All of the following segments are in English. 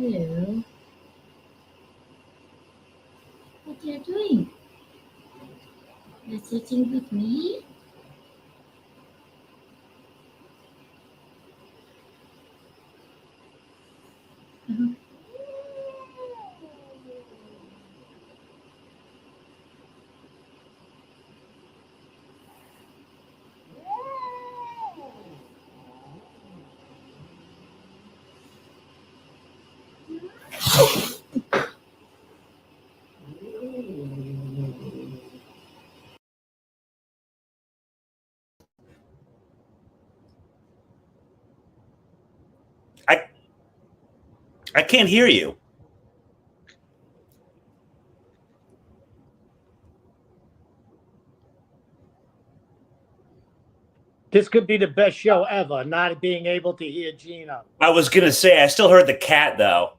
Hello. What you are doing? You're sitting with me? Uh-huh. I I can't hear you. This could be the best show ever, not being able to hear Gino. I was gonna say I still heard the cat though.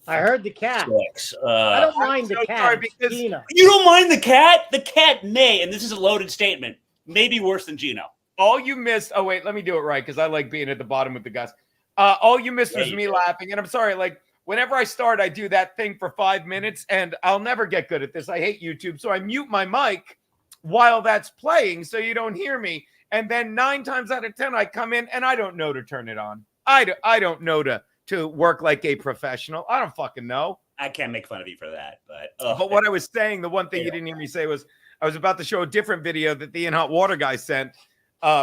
I heard the cat. Six. I don't mind I'm the so cat. sorry It's because- Gino. You don't mind the cat? The cat may, and this is a loaded statement, maybe worse than Gino. All you missed. Oh wait, let me do it right because I like being at the bottom with the guys. All you missed Yeah, was you me did. laughing, and I'm sorry. Like whenever I start, I do that thing for 5 minutes, and I'll never get good at this. I hate YouTube, so I mute my mic while that's playing, so you don't hear me. And then 9 times out of 10, I come in and I don't know to turn it on. I don't know to work like a professional. I don't fucking know. I can't make fun of you for that, but But what I was saying, the one thing you didn't hear me say was I was about to show a different video that the In Hot Water guy sent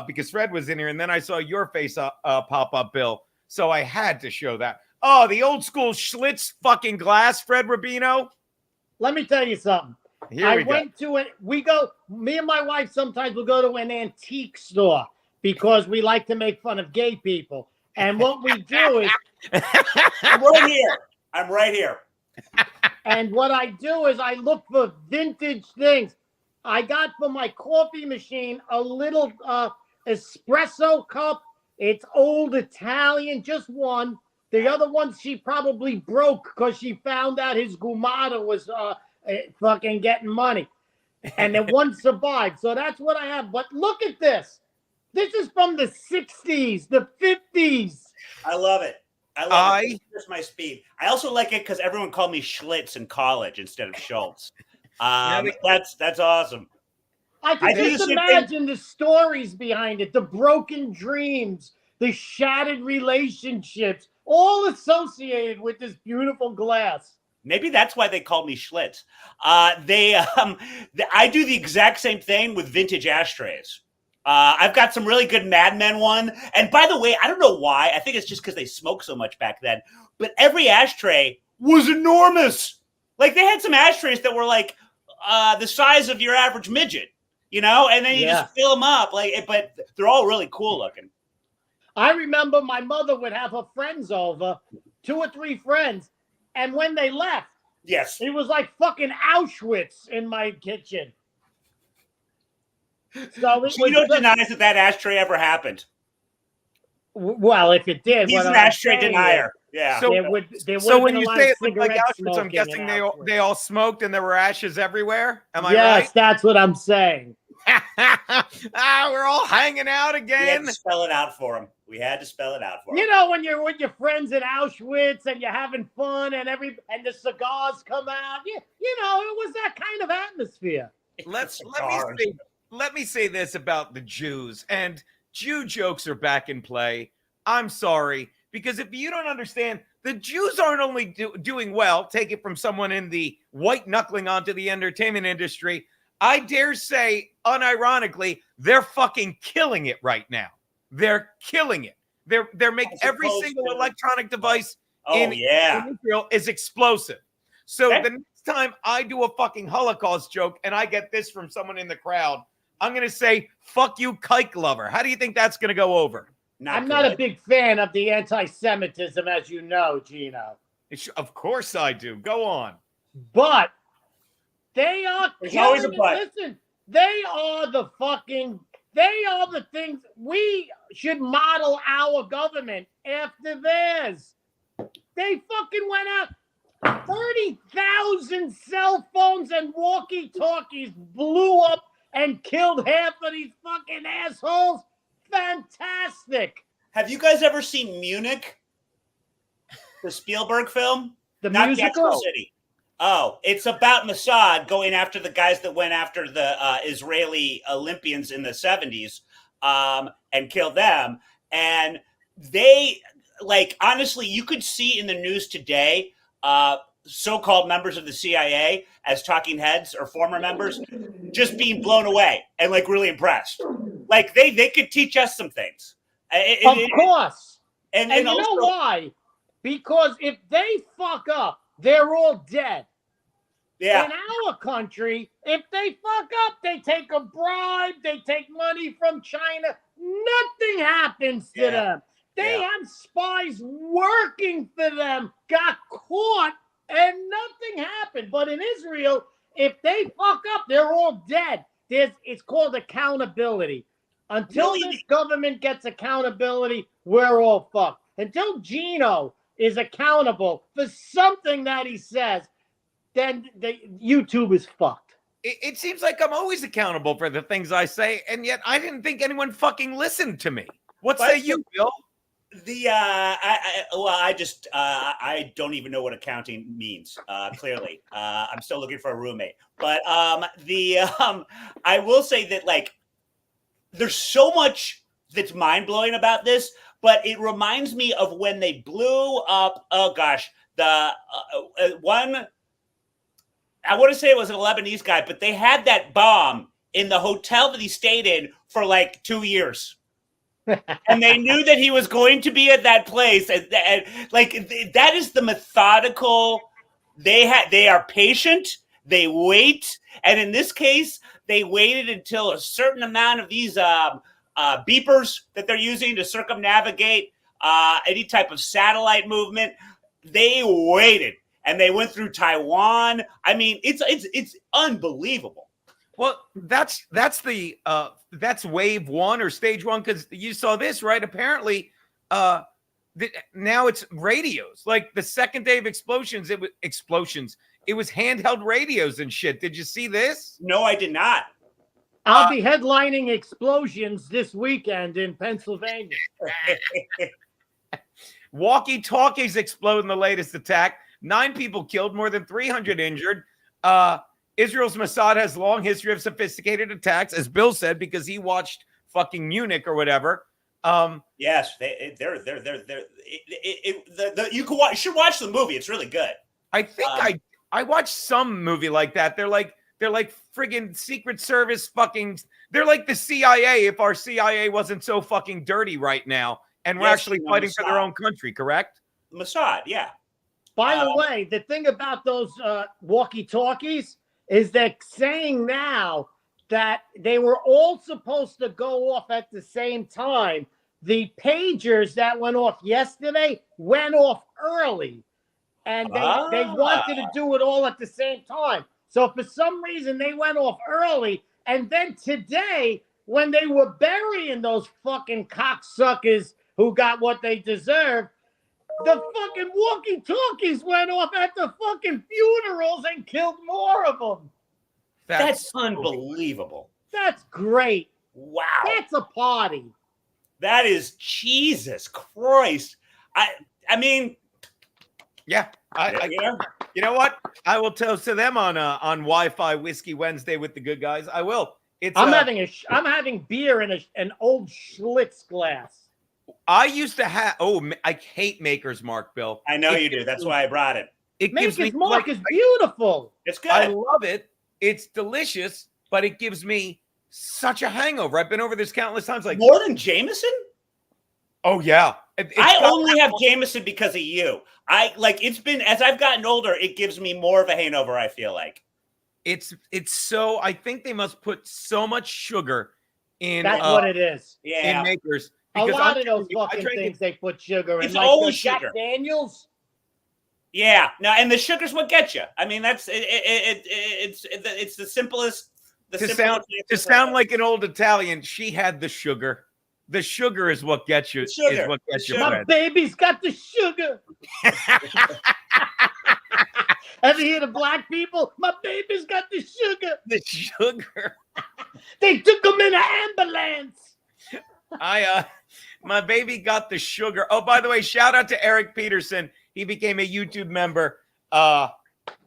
because Fred was in here, and then I saw your face pop up, Bill. So I had to show that. Oh, the old school Schlitz fucking glass, Fred Rubino. Let me tell you something. Here I we go. went to it. Me and my wife sometimes will go to an antique store because we like to make fun of gay people. And what we do is, I'm right here. I'm right here. and what I do is I look for vintage things. I got for my coffee machine a little espresso cup. It's old Italian, just one. The other one she probably broke because she found out his gumata was fucking getting money. And then one survived. So that's what I have. But look at this. This is from the 60s, the 50s. I love it. I love it. That's my speed. I also like it because everyone called me Schlitz in college instead of Schulz. That's awesome. I can just imagine the stories behind it, the broken dreams, the shattered relationships, all associated with this beautiful glass. Maybe that's why they called me Schlitz. I do the exact same thing with vintage ashtrays. I've got some really good Mad Men one. And by the way, I don't know why. I think it's just because they smoked so much back then. But every ashtray was enormous. Like they had some ashtrays that were like the size of your average midget, you know? And then you just fill them up. But they're all really cool looking. I remember my mother would have her friends over, 2 or 3 friends. And when they left, yes, it was like fucking Auschwitz in my kitchen. So Gino denies that ashtray ever happened. Well, if it did, he's an ashtray denier. Yeah. So, so when you say it's like Auschwitz, I'm guessing they all smoked and there were ashes everywhere. Am I right? Yes, that's what I'm saying. We're all hanging out again. We had to spell it out for him. You know, when you're with your friends in Auschwitz and you're having fun and the cigars come out. You know, it was that kind of atmosphere. Let me say this about the Jews, and Jew jokes are back in play. I'm sorry, because if you don't understand, the Jews aren't only doing well, take it from someone in the white knuckling onto the entertainment industry. I dare say, unironically, they're fucking killing it right now. They're killing it. They're making every single electronic device in Israel is explosive. So the next time I do a fucking Holocaust joke and I get this from someone in the crowd, I'm going to say, fuck you, kike lover. How do you think that's going to go over? I'm not a big fan of the anti-Semitism, as you know, Gino. Of course I do. Go on. But they are always a but. Listen, they are the things we should model our government after theirs. They fucking went out 30,000 cell phones and walkie-talkies blew up and killed half of these fucking assholes. Fantastic. Have you guys ever seen Munich? The Spielberg film? The Not musical? Mexico City. Oh, it's about Mossad going after the guys that went after the Israeli Olympians in the 70s and killed them. And they, like, honestly, you could see in the news today so-called members of the CIA as talking heads or former members just being blown away and, like, really impressed. Like, they could teach us some things. Of course. And you also, know why? Because if they fuck up, they're all dead. Yeah. In our country, if they fuck up, they take a bribe, they take money from China. Nothing happens to them. They have spies working for them, got caught, and nothing happened. But in Israel, if they fuck up, they're all dead. It's called accountability. Until this government gets accountability, we're all fucked. Until Gino is accountable for something that he says, then YouTube is fucked. It seems like I'm always accountable for the things I say, and yet I didn't think anyone fucking listened to me. What say you, Bill? I don't even know what accounting means. Clearly, I'm still looking for a roommate. But I will say that, like, there's so much that's mind blowing about this. But it reminds me of when they blew up. Oh gosh, the one. I want to say it was an Lebanese guy, but they had that bomb in the hotel that he stayed in for like 2 years. And they knew that he was going to be at that place. And like, that is the methodical. They are patient. They wait. And in this case, they waited until a certain amount of these beepers that they're using to circumnavigate any type of satellite movement. They waited. And they went through Taiwan. I mean, it's unbelievable. Well, that's wave one or stage one, because you saw this, right? Apparently, now it's radios. Like the second day of explosions. It was handheld radios and shit. Did you see this? No, I did not. I'll be headlining explosions this weekend in Pennsylvania. Walkie-talkies explode in the latest attack. 9 people killed, more than 300 injured. Israel's Mossad has long history of sophisticated attacks, as Bill said, because he watched fucking Munich or whatever. Yes, you should watch the movie. It's really good. I think I watched some movie like that. They're like friggin' Secret Service fucking. They're like the CIA if our CIA wasn't so fucking dirty right now, and we're actually fighting for their own country. Correct? Mossad, yeah. By the way, the thing about those walkie-talkies is they're saying now that they were all supposed to go off at the same time. The pagers that went off yesterday went off early, and they wanted to do it all at the same time. So for some reason, they went off early, and then today, when they were burying those fucking cocksuckers who got what they deserved, the fucking walkie-talkies went off at the fucking funerals and killed more of them. That's unbelievable. That's great. Wow. That's a party. That is Jesus Christ. I mean, yeah. You know what? I will toast to them on Wi-Fi Whiskey Wednesday with the good guys. I will. I'm having beer in an old Schlitz glass. I used to have. I hate Maker's Mark, Bill. I know you do. That's why I brought it. Maker's Mark is beautiful. It's good. I love it. It's delicious, but it gives me such a hangover. I've been over this countless times. Like more than Jameson. Oh yeah. I only have Jameson because of you. It's been, as I've gotten older, it gives me more of a hangover. I feel like it's so. I think they must put so much sugar in. That's what it is. Yeah. In Makers. A lot of those fucking things they put sugar in. It's always sugar. Jack Daniels. Yeah, no, and the sugar's what gets you. I mean, that's it's the simplest. To sound like an old Italian, she had the sugar. The sugar is what gets you. Is what gets you. My baby's got the sugar. Have you heard of black people? My baby's got the sugar. The sugar. They took him in an ambulance. My baby got the sugar. Oh, by the way, shout out to Eric Peterson. He became a YouTube member.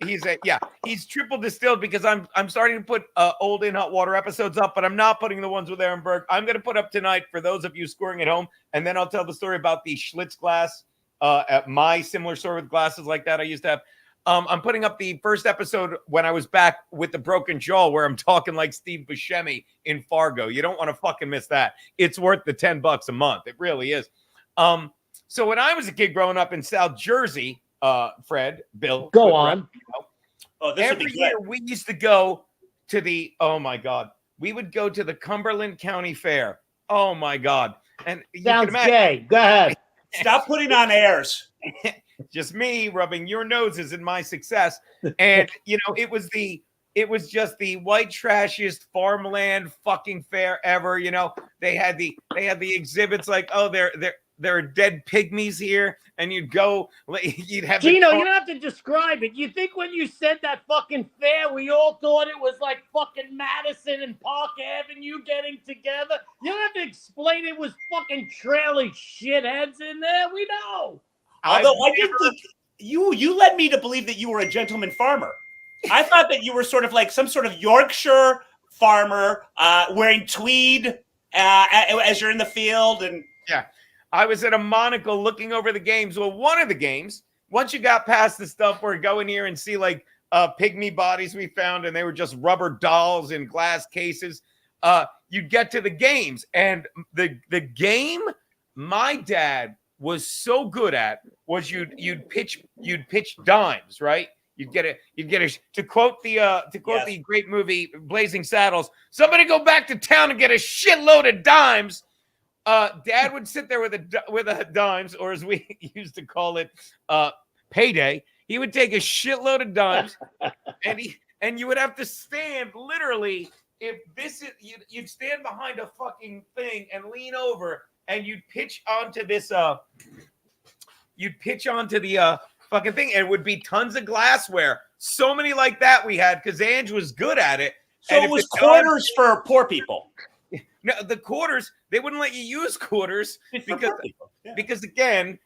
He's triple distilled because I'm starting to put old In Hot Water episodes up, but I'm not putting the ones with Aaron Berg. I'm going to put up tonight for those of you scoring at home, and then I'll tell the story about the Schlitz glass. At my similar story with glasses like that I used to have. I'm putting up the first episode when I was back with the broken jaw, where I'm talking like Steve Buscemi in Fargo. You don't want to fucking miss that. It's worth the $10 a month. It really is. So when I was a kid growing up in South Jersey, Fred, Bill, go on. Every year we used to go to the, oh my God, we would go to the Cumberland County Fair. Oh my God. And sounds gay. Go ahead. Stop putting on airs. Just me rubbing your noses in my success. And, you know, it was just the white trashiest farmland fucking fair ever. You know, they had the exhibits like, oh, there are dead pygmies here, and you'd have Gino, you don't have to describe it. You think when you said that fucking fair, we all thought it was like fucking Madison and Park Avenue getting together? You don't have to explain it was fucking trailer shitheads in there. We know. Although I did think you led me to believe that you were a gentleman farmer. I thought that you were sort of like some sort of Yorkshire farmer wearing tweed as you're in the field. And yeah, I was at a monocle looking over the games. Well, one of the games, once you got past the stuff where go in here and see like pygmy bodies we found, and they were just rubber dolls in glass cases, you'd get to the games. And the game my dad was so good at was you'd pitch dimes, right? You'd get a to quote the great movie Blazing Saddles, somebody go back to town and get a shitload of dimes. Dad would sit there with a dimes, or as we used to call it, payday. He would take a shitload of dimes, and you would have to stand literally. If this is you'd stand behind a fucking thing and lean over, and you'd pitch onto this. You'd pitch onto the fucking thing, and it would be tons of glassware. So many like that we had because Ange was good at it. So it was quarters for poor people. No, the quarters, they wouldn't let you use quarters because again,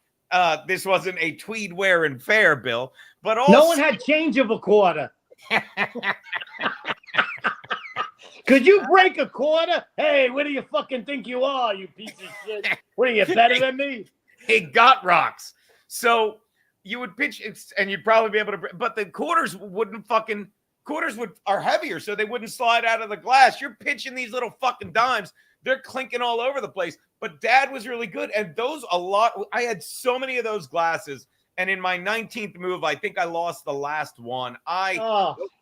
this wasn't a tweed wearing fair, Bill. But also, no one had change of a quarter. Could you break a quarter? Hey, what do you fucking think you are, you piece of shit? What are you, better than me? Hey, got rocks. So you would pitch, and you'd probably be able to, but the quarters are heavier, so they wouldn't slide out of the glass. You're pitching these little fucking dimes. They're clinking all over the place. But Dad was really good. And I had so many of those glasses. And in my 19th move, I think I lost the last one.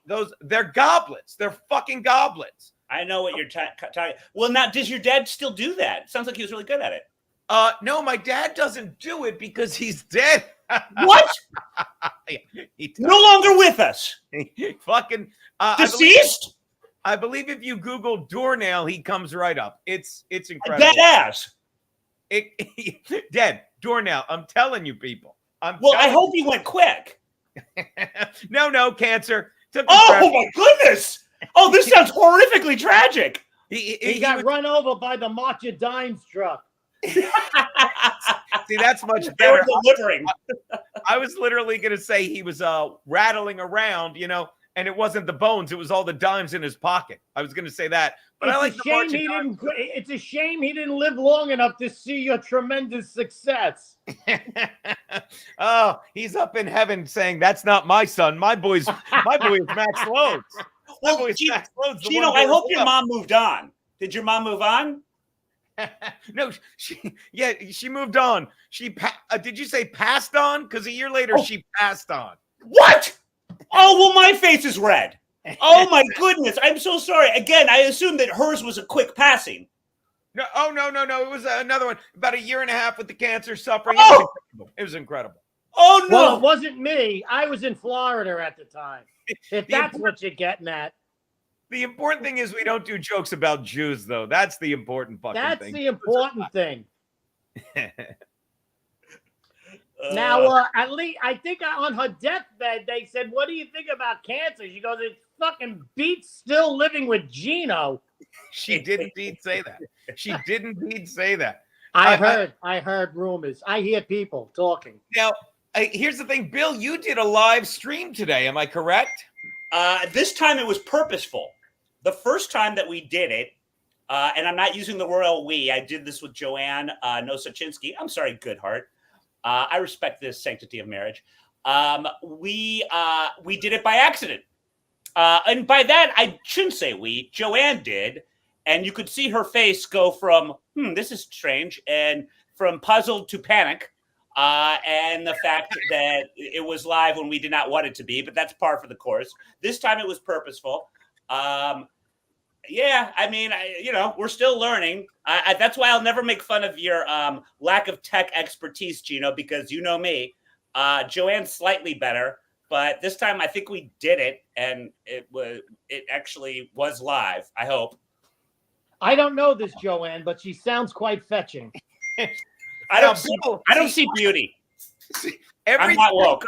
They're goblets. They're fucking goblets. I know what you're talking. Well, now, does your dad still do that? It sounds like he was really good at it. No, my dad doesn't do it because he's dead. What? No longer with us. Fucking deceased? I believe if you Google doornail, he comes right up. It's incredible. Dead ass. Dead doornail. I'm telling you, people. I hope he went quick. No, cancer. My goodness. Oh, this sounds horrifically tragic. He got run over by the March of Dimes truck. See, that's much better. Delivering. I was literally going to say he was rattling around, and it wasn't the bones; it was all the dimes in his pocket. I was going to say that, but it's a shame he didn't live long enough to see your tremendous success. Oh, he's up in heaven saying, "That's not my son. My boy's Max Loads." Well, Gino, I hope your mom moved on. Did your mom move on? No, she moved on. Did you say passed on? Because a year later she passed on. What? Oh, well, my face is red. Oh my goodness, I'm so sorry. Again, I assumed that hers was a quick passing. No, no. It was another one. About a year and a half with the cancer suffering. It was incredible. Oh no, well, it wasn't me. I was in Florida at the time. If that's what you're getting at. The important thing is we don't do jokes about Jews, though. That's the important fucking thing. That's the important thing. Now, at least I think on her deathbed, they said, "What do you think about cancer?" She goes, "It fucking beats still living with Gino." She did indeed say that. She did indeed say that. I heard rumors. I hear people talking. Now, Here's the thing, Bill, you did a live stream today. Am I correct? This time it was purposeful. The first time that we did it, and I'm not using the royal we. I did this with Joanne Nosachinsky. I'm sorry, Goodhart. I respect the sanctity of marriage. We did it by accident. And by that, I shouldn't say we. Joanne did. And you could see her face go from, this is strange, and from puzzled to panic. And the fact that it was live when we did not want it to be, but that's par for the course. This time it was purposeful. Yeah, I mean, we're still learning. That's why I'll never make fun of your lack of tech expertise, Gino, because you know me. Joanne's slightly better, but this time I think we did it, and it actually was live, I hope. I don't know this Joanne, but she sounds quite fetching. I don't see beauty. I'm not woke.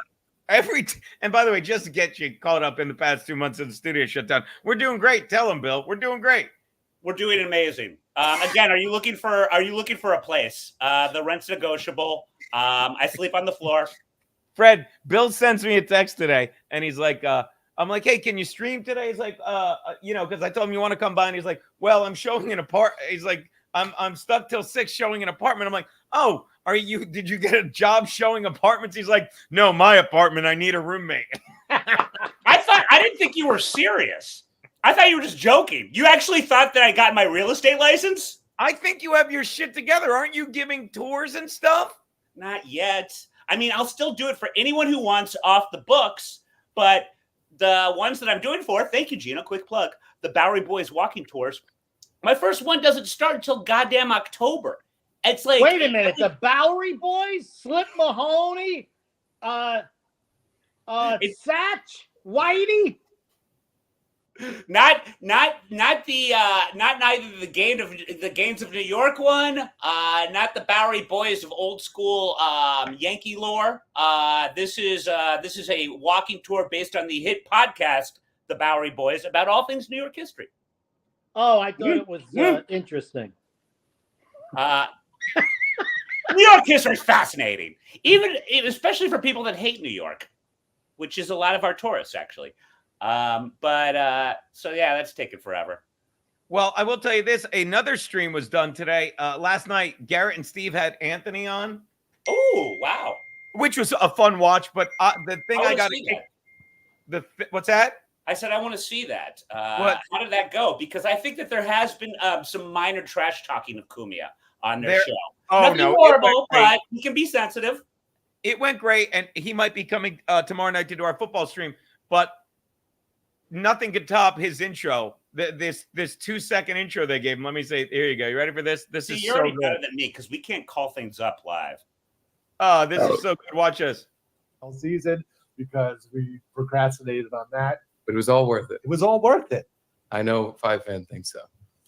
And by the way, just to get you caught up in the past 2 months of the studio shutdown, we're doing great. Tell them, Bill, we're doing great. We're doing amazing. Again, are you looking for a place? The rent's negotiable. I sleep on the floor. Fred, Bill sends me a text today, and he's like, I'm like, hey, can you stream today? He's like, because I told him you want to come by, and he's like, well, I'm showing an apartment. He's like, I'm stuck till 6 showing an apartment. I'm like, oh, did you get a job showing apartments? He's like, no, my apartment. I need a roommate. I didn't think you were serious. I thought you were just joking. You actually thought that I got my real estate license? I think you have your shit together. Aren't you giving tours and stuff? Not yet. I mean, I'll still do it for anyone who wants off the books, but the ones that I'm doing for, thank you, Gina, quick plug, the Bowery Boys walking tours. My first one doesn't start until goddamn October. It's like, wait a minute, the Bowery Boys, Slip Mahoney, Satch, Whitey. Not neither the Games of New York one, not the Bowery Boys of old school Yankee lore. This is a walking tour based on the hit podcast The Bowery Boys about all things New York history. Oh, I thought it was interesting. New York history is fascinating, especially for people that hate New York, which is a lot of our tourists actually. So yeah, that's taken forever. Well, I will tell you this. Another stream was done today. Last night, Garrett and Steve had Anthony on. Oh, wow. Which was a fun watch. But the thing I got to what's that? I said, I want to see that. How did that go? Because I think that there has been some minor trash talking of Cumia on their show. Oh, nothing horrible, but he can be sensitive. It went great. And he might be coming tomorrow night to do our football stream. But nothing could top his intro. This 2-second intro they gave him. Let me say, here you go. You ready for this? You're so already good. Better than me because we can't call things up live. Oh, this is so good. Watch us. All season because we procrastinated on that. But it was all worth it. It was all worth it. I know Five Fan thinks so.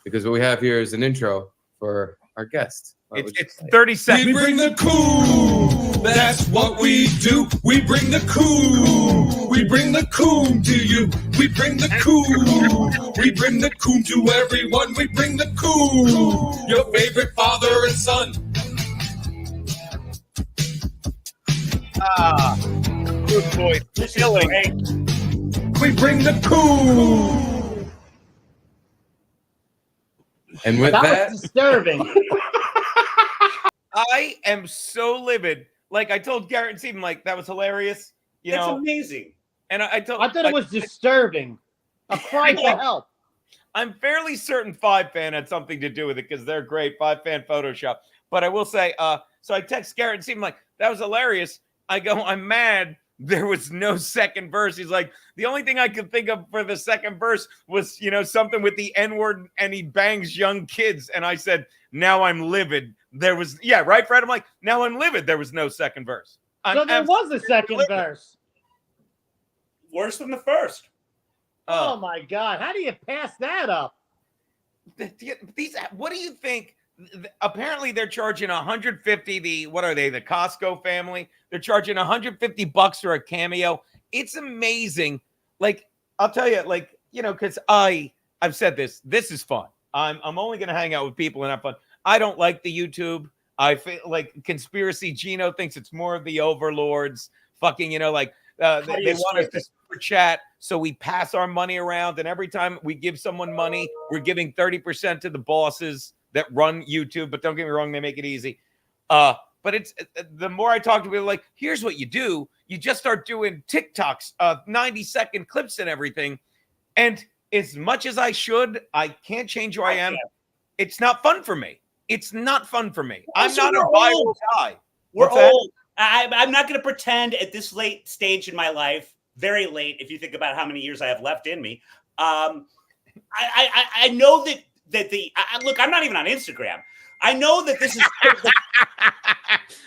Because what we have here is an intro for our guest. It's 30 seconds. We bring the cool. That's what we do. We bring the cool. We bring the cool to you. We bring the cool. We bring the cool to everyone. We bring the cool. Your favorite father and son. Good boy. We bring the cool. And with that was disturbing. I am so livid. Like I told Garrett and Stephen, like that was hilarious. That's amazing. And I thought it was disturbing. A cry for help. I'm fairly certain Five Fan had something to do with it because they're great. Five Fan Photoshop. But I will say, so I text Garrett and Stephen like that was hilarious. I go, I'm mad. There was no second verse. He's like, the only thing I could think of for the second verse was, something with the N-word and he bangs young kids. And I said, now I'm livid. There was, right, Fred? I'm like, now I'm livid. There was no second verse. So there was a second verse. Worse than the first. Oh my God. How do you pass that up? What do you think? Apparently they're charging $150. What are they? The Costco family. They're charging $150 for a cameo. It's amazing. Like I'll tell you, because I've said this. This is fun. I'm only going to hang out with people and have fun. I don't like the YouTube. I feel like conspiracy Gino thinks it's more of the overlords. Fucking, they want us to super chat, so we pass our money around, and every time we give someone money, we're giving 30% to the bosses that run YouTube. But don't get me wrong, they make it easy. But it's the more I talk to people, like, here's what you do: you just start doing TikToks, 90-second clips and everything. And as much as I should, I can't change who I am. It's not fun for me. It's not fun for me. I'm not a viral guy. We're old. I'm not going to pretend at this late stage in my life, very late, if you think about how many years I have left in me. I know that look, I'm not even on Instagram. I know that this is.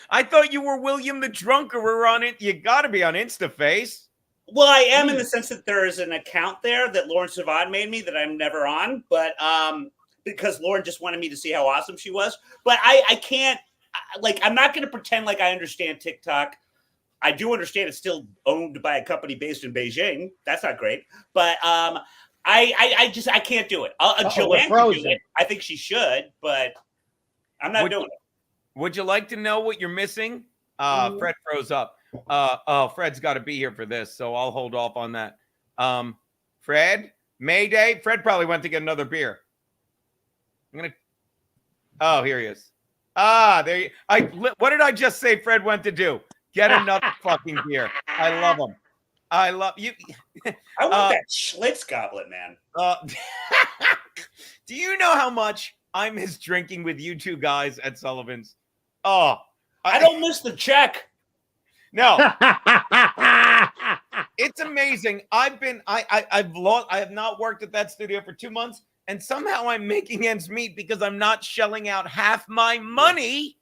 I thought you were William the Drunkerer on it. You got to be on InstaFace. Well, I am in the sense that there is an account there that Lauren Sivad made me that I'm never on, but because Lauren just wanted me to see how awesome she was. But I can't, I'm not going to pretend like I understand TikTok. I do understand it's still owned by a company based in Beijing. That's not great. But I can't do it. Joanne can do it. I think she should, but I'm not doing it. Would you like to know what you're missing? Fred froze up. Fred's got to be here for this, so I'll hold off on that. Fred, Mayday. Fred probably went to get another beer. Oh, here he is. There you. What did I just say? Fred went to do? Get another fucking beer. I love him. I love you. I want that Schlitz goblet, man. Do you know how much I miss drinking with you two guys at Sullivan's? Oh, I don't miss the check. No. It's amazing. I have not worked at that studio for 2 months, and somehow I'm making ends meet because I'm not shelling out half my money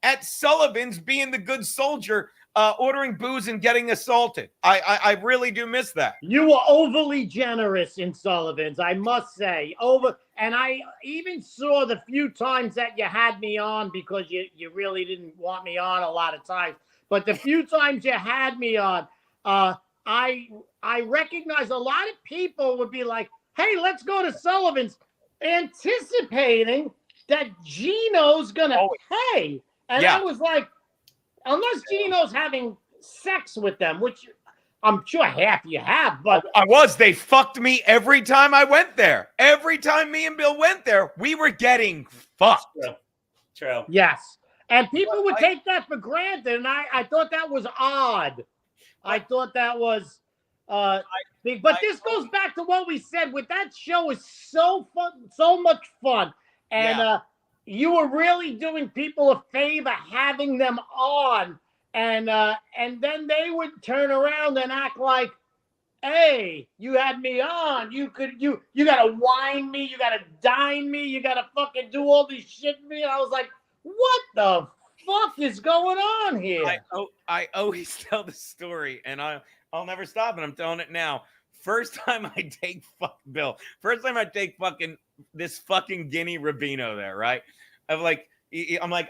at Sullivan's, being the good soldier, ordering booze and getting assaulted. I really do miss that. You were overly generous in Sullivan's, I must say. And I even saw the few times that you had me on, because you really didn't want me on a lot of times. But the few times you had me on, I recognize a lot of people would be like, hey, let's go to Sullivan's, anticipating that Gino's going to pay. And I was like, unless Gino's having sex with them, which I'm sure half you have, but they fucked me every time I went there. Every time me and Bill went there, we were getting fucked. True. Yes. And people would take that for granted, and I thought that was odd. I thought that was big. But this goes back to what we said. With that show is so fun, so much fun. And you were really doing people a favor having them on. And then they would turn around and act like, hey, you had me on. You gotta wine me, you gotta dine me, you gotta fucking do all this shit to me. And I was like, what the fuck is going on here? I always tell the story, and I'll never stop, and I'm telling it now. First time I take fucking this fucking Guinea Rubino there, right? I'm like,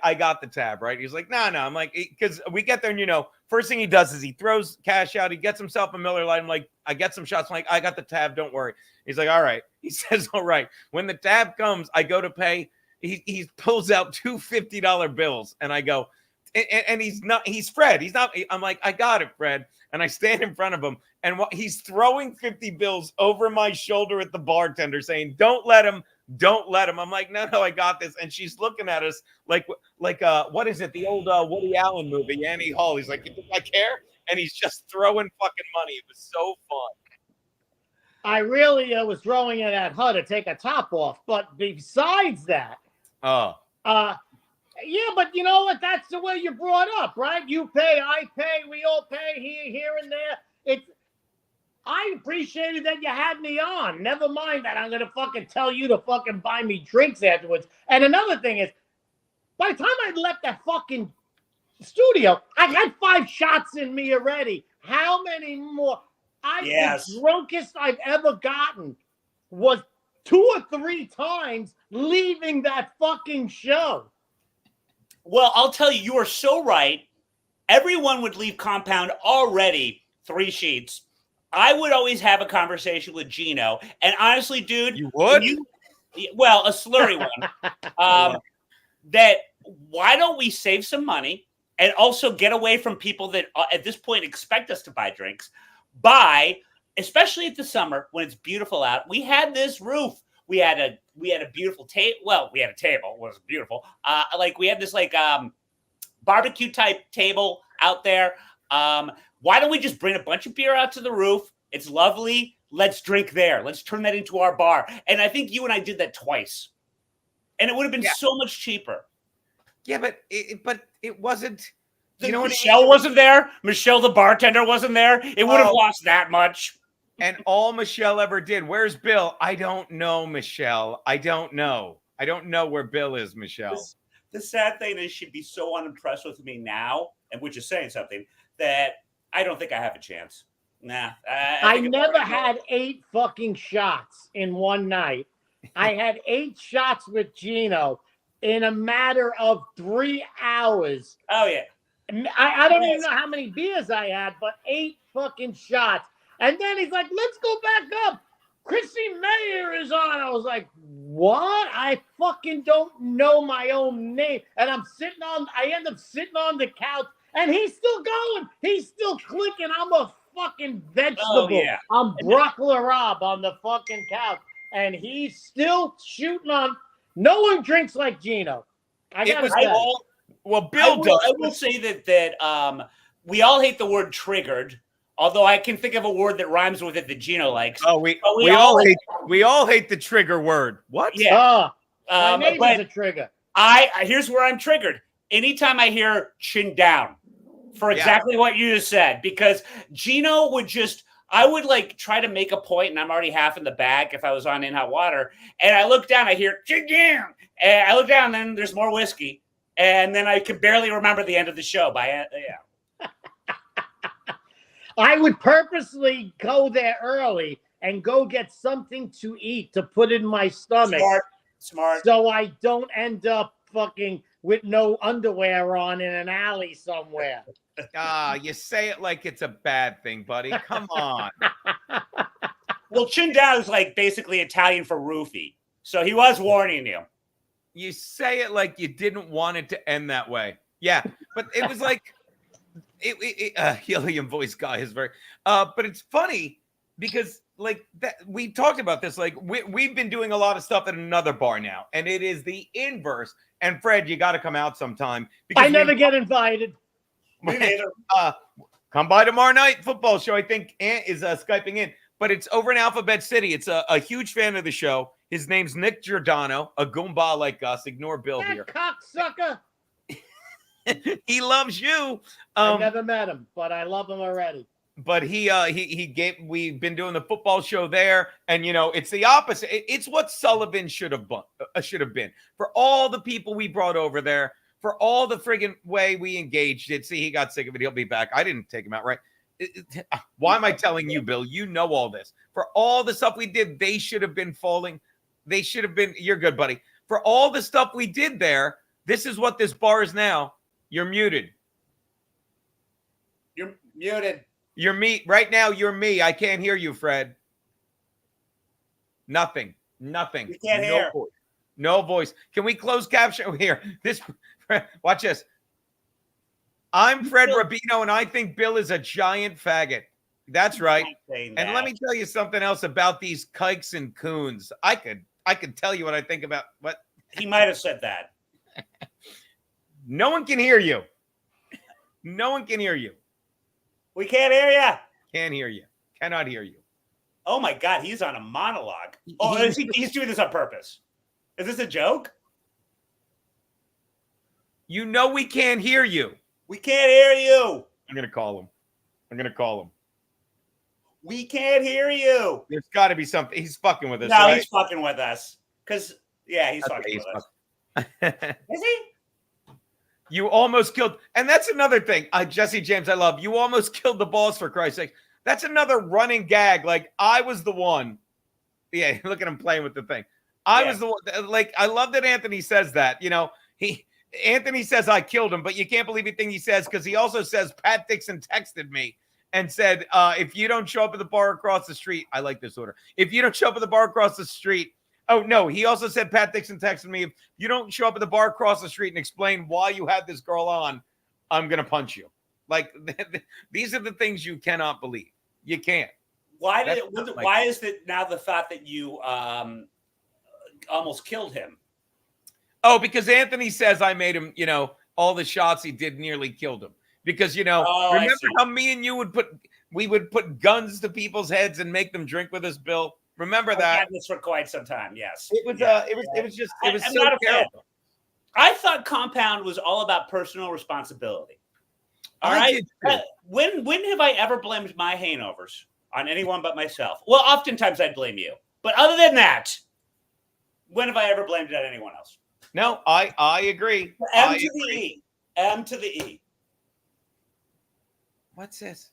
I got the tab, right? He's like, no. I'm like, because we get there, and first thing he does is he throws cash out. He gets himself a Miller Lite. I'm like, I get some shots. I'm like, I got the tab. Don't worry. He's like, all right. He says, all right. When the tab comes, I go to pay. He pulls out two $50 bills, and I go, and he's Fred. He's not. I'm like, I got it, Fred. And I stand in front of him, and he's throwing 50 bills over my shoulder at the bartender, saying, "Don't let him." Don't let him. I'm like, no, I got this. And she's looking at us like what is it? The old Woody Allen movie, Annie Hall. He's like, you think I care? And he's just throwing fucking money. It was so fun. I really was throwing it at her to take a top off. But besides that, yeah, but you know what? That's the way you brought up, right? You pay, I pay, we all pay here and there. I appreciated that you had me on. Never mind that I'm going to fucking tell you to fucking buy me drinks afterwards. And another thing is, by the time I left that fucking studio, I had 5 shots in me already. How many more? The drunkest I've ever gotten was 2 or 3 times leaving that fucking show. Well, I'll tell you, you are so right. Everyone would leave Compound already 3 sheets. I would always have a conversation with Gino. And honestly, dude. You would? Well, a slurry one. That why don't we save some money and also get away from people that at this point expect us to buy drinks by, especially at the summer when it's beautiful out. We had this roof. We had a beautiful table. Well, we had a table. It was beautiful. Like we had this barbecue type table out there. Why don't we just bring a bunch of beer out to the roof? It's lovely. Let's drink there. Let's turn that into our bar. And I think you and I did that twice. And it would have been so much cheaper. Yeah, but it wasn't. You know, Michelle wasn't there. Michelle, the bartender, wasn't there. It would have lost that much. And all Michelle ever did. Where's Bill? I don't know, Michelle. I don't know. I don't know where Bill is, Michelle. The sad thing is she'd be so unimpressed with me now, and which is saying something, that I don't think I have a chance. Nah. I never had 8 fucking shots in one night. I had 8 shots with Gino in a matter of 3 hours. Oh, yeah. I don't even know how many beers I had, but 8 fucking shots. And then he's like, let's go back up. Chrissy Mayer is on. I was like, what? I fucking don't know my own name. And I end up sitting on the couch, and he's still going. He's still clicking. I'm a fucking vegetable. Oh, yeah. I'm Broccoli Rob on the fucking couch. And he's still shooting on. No one drinks like Gino. Well, Bill does. I will say that we all hate the word triggered, although I can think of a word that rhymes with it that Gino likes. Oh, we all hate the trigger word. What? Yeah. My name is a trigger. Here's where I'm triggered. Anytime I hear chin down for exactly what you just said, because Gino would I would try to make a point, and I'm already half in the bag if I was on In Hot Water, and I look down, I hear chin down, and I look down, and then there's more whiskey. And then I could barely remember the end of the show. I would purposely go there early and go get something to eat to put in my stomach. Smart. So I don't end up fucking with no underwear on in an alley somewhere. You say it like it's a bad thing, buddy. Come on. Well, chin down is basically Italian for roofie. So he was warning you. You say it like you didn't want it to end that way. Yeah, but it was helium voice guy is very but it's funny because that we talked about this. We've been doing a lot of stuff at another bar now, and it is the inverse. And Fred, you got to come out sometime because I never get invited. Me neither. Come by tomorrow night football show. I think Ant is Skyping in, but it's over in Alphabet City. It's a huge fan of the show. His name's Nick Giordano, a Goomba like us. Ignore Bill that here. Cocksucker. He loves you. I never met him, but I love him already. But we've been doing the football show there, and it's the opposite. It's what Sullivan should have been for all the people we brought over there, for all the friggin' way we engaged it. See, he got sick of it. He'll be back. I didn't take him out, right? Why am I telling you, Bill? You know all this. For all the stuff we did, they should have been falling. They should have been. You're good, buddy. For all the stuff we did there, this is what this bar is now. You're muted. You're muted. You're me. Right now, you're me. I can't hear you, Fred. Nothing. You can't hear. Voice. No voice. Can we close caption here? Watch this. I'm Fred Rubino, and I think Bill is a giant faggot. That's right. And let me tell you something else about these kikes and coons. I could tell you what I think about what he might have said that. No one can hear you. No one can hear you. We can't hear you. Can't hear you. Cannot hear you. Oh my God, he's on a monologue. Oh, he's doing this on purpose. Is this a joke? You know we can't hear you. We can't hear you. I'm gonna call him. We can't hear you. There's got to be something. He's fucking with us. No, right? he's fucking with us. He's fucking with us. Is he? You almost killed. And that's another thing. Jesse James, I love. You almost killed the boss, for Christ's sake. That's another running gag. I was the one. Yeah, look at him playing with the thing. I was the one. I love that Anthony says that. Anthony says I killed him, but you can't believe anything he says because he also says Pat Dixon texted me and said, if you don't show up at the bar across the street, I like this order. If you don't show up at the bar across the street, Oh, no. He also said, Pat Dixon texted me, if you don't show up at the bar across the street and explain why you had this girl on, I'm going to punch you. Like, these are the things you cannot believe. You can't. Why is it now the thought that you almost killed him? Oh, because Anthony says I made him, all the shots he did nearly killed him. Because, remember how me and you would put guns to people's heads and make them drink with us, Bill? Remember that? I've had this for quite some time. Yes, it was I'm so not a fan. terrible. I thought Compound was all about personal responsibility. All right. When have I ever blamed my hangovers on anyone but myself? Well, oftentimes I'd blame you, but other than that, when have I ever blamed it on anyone else? No, I agree. M to the E. What's this?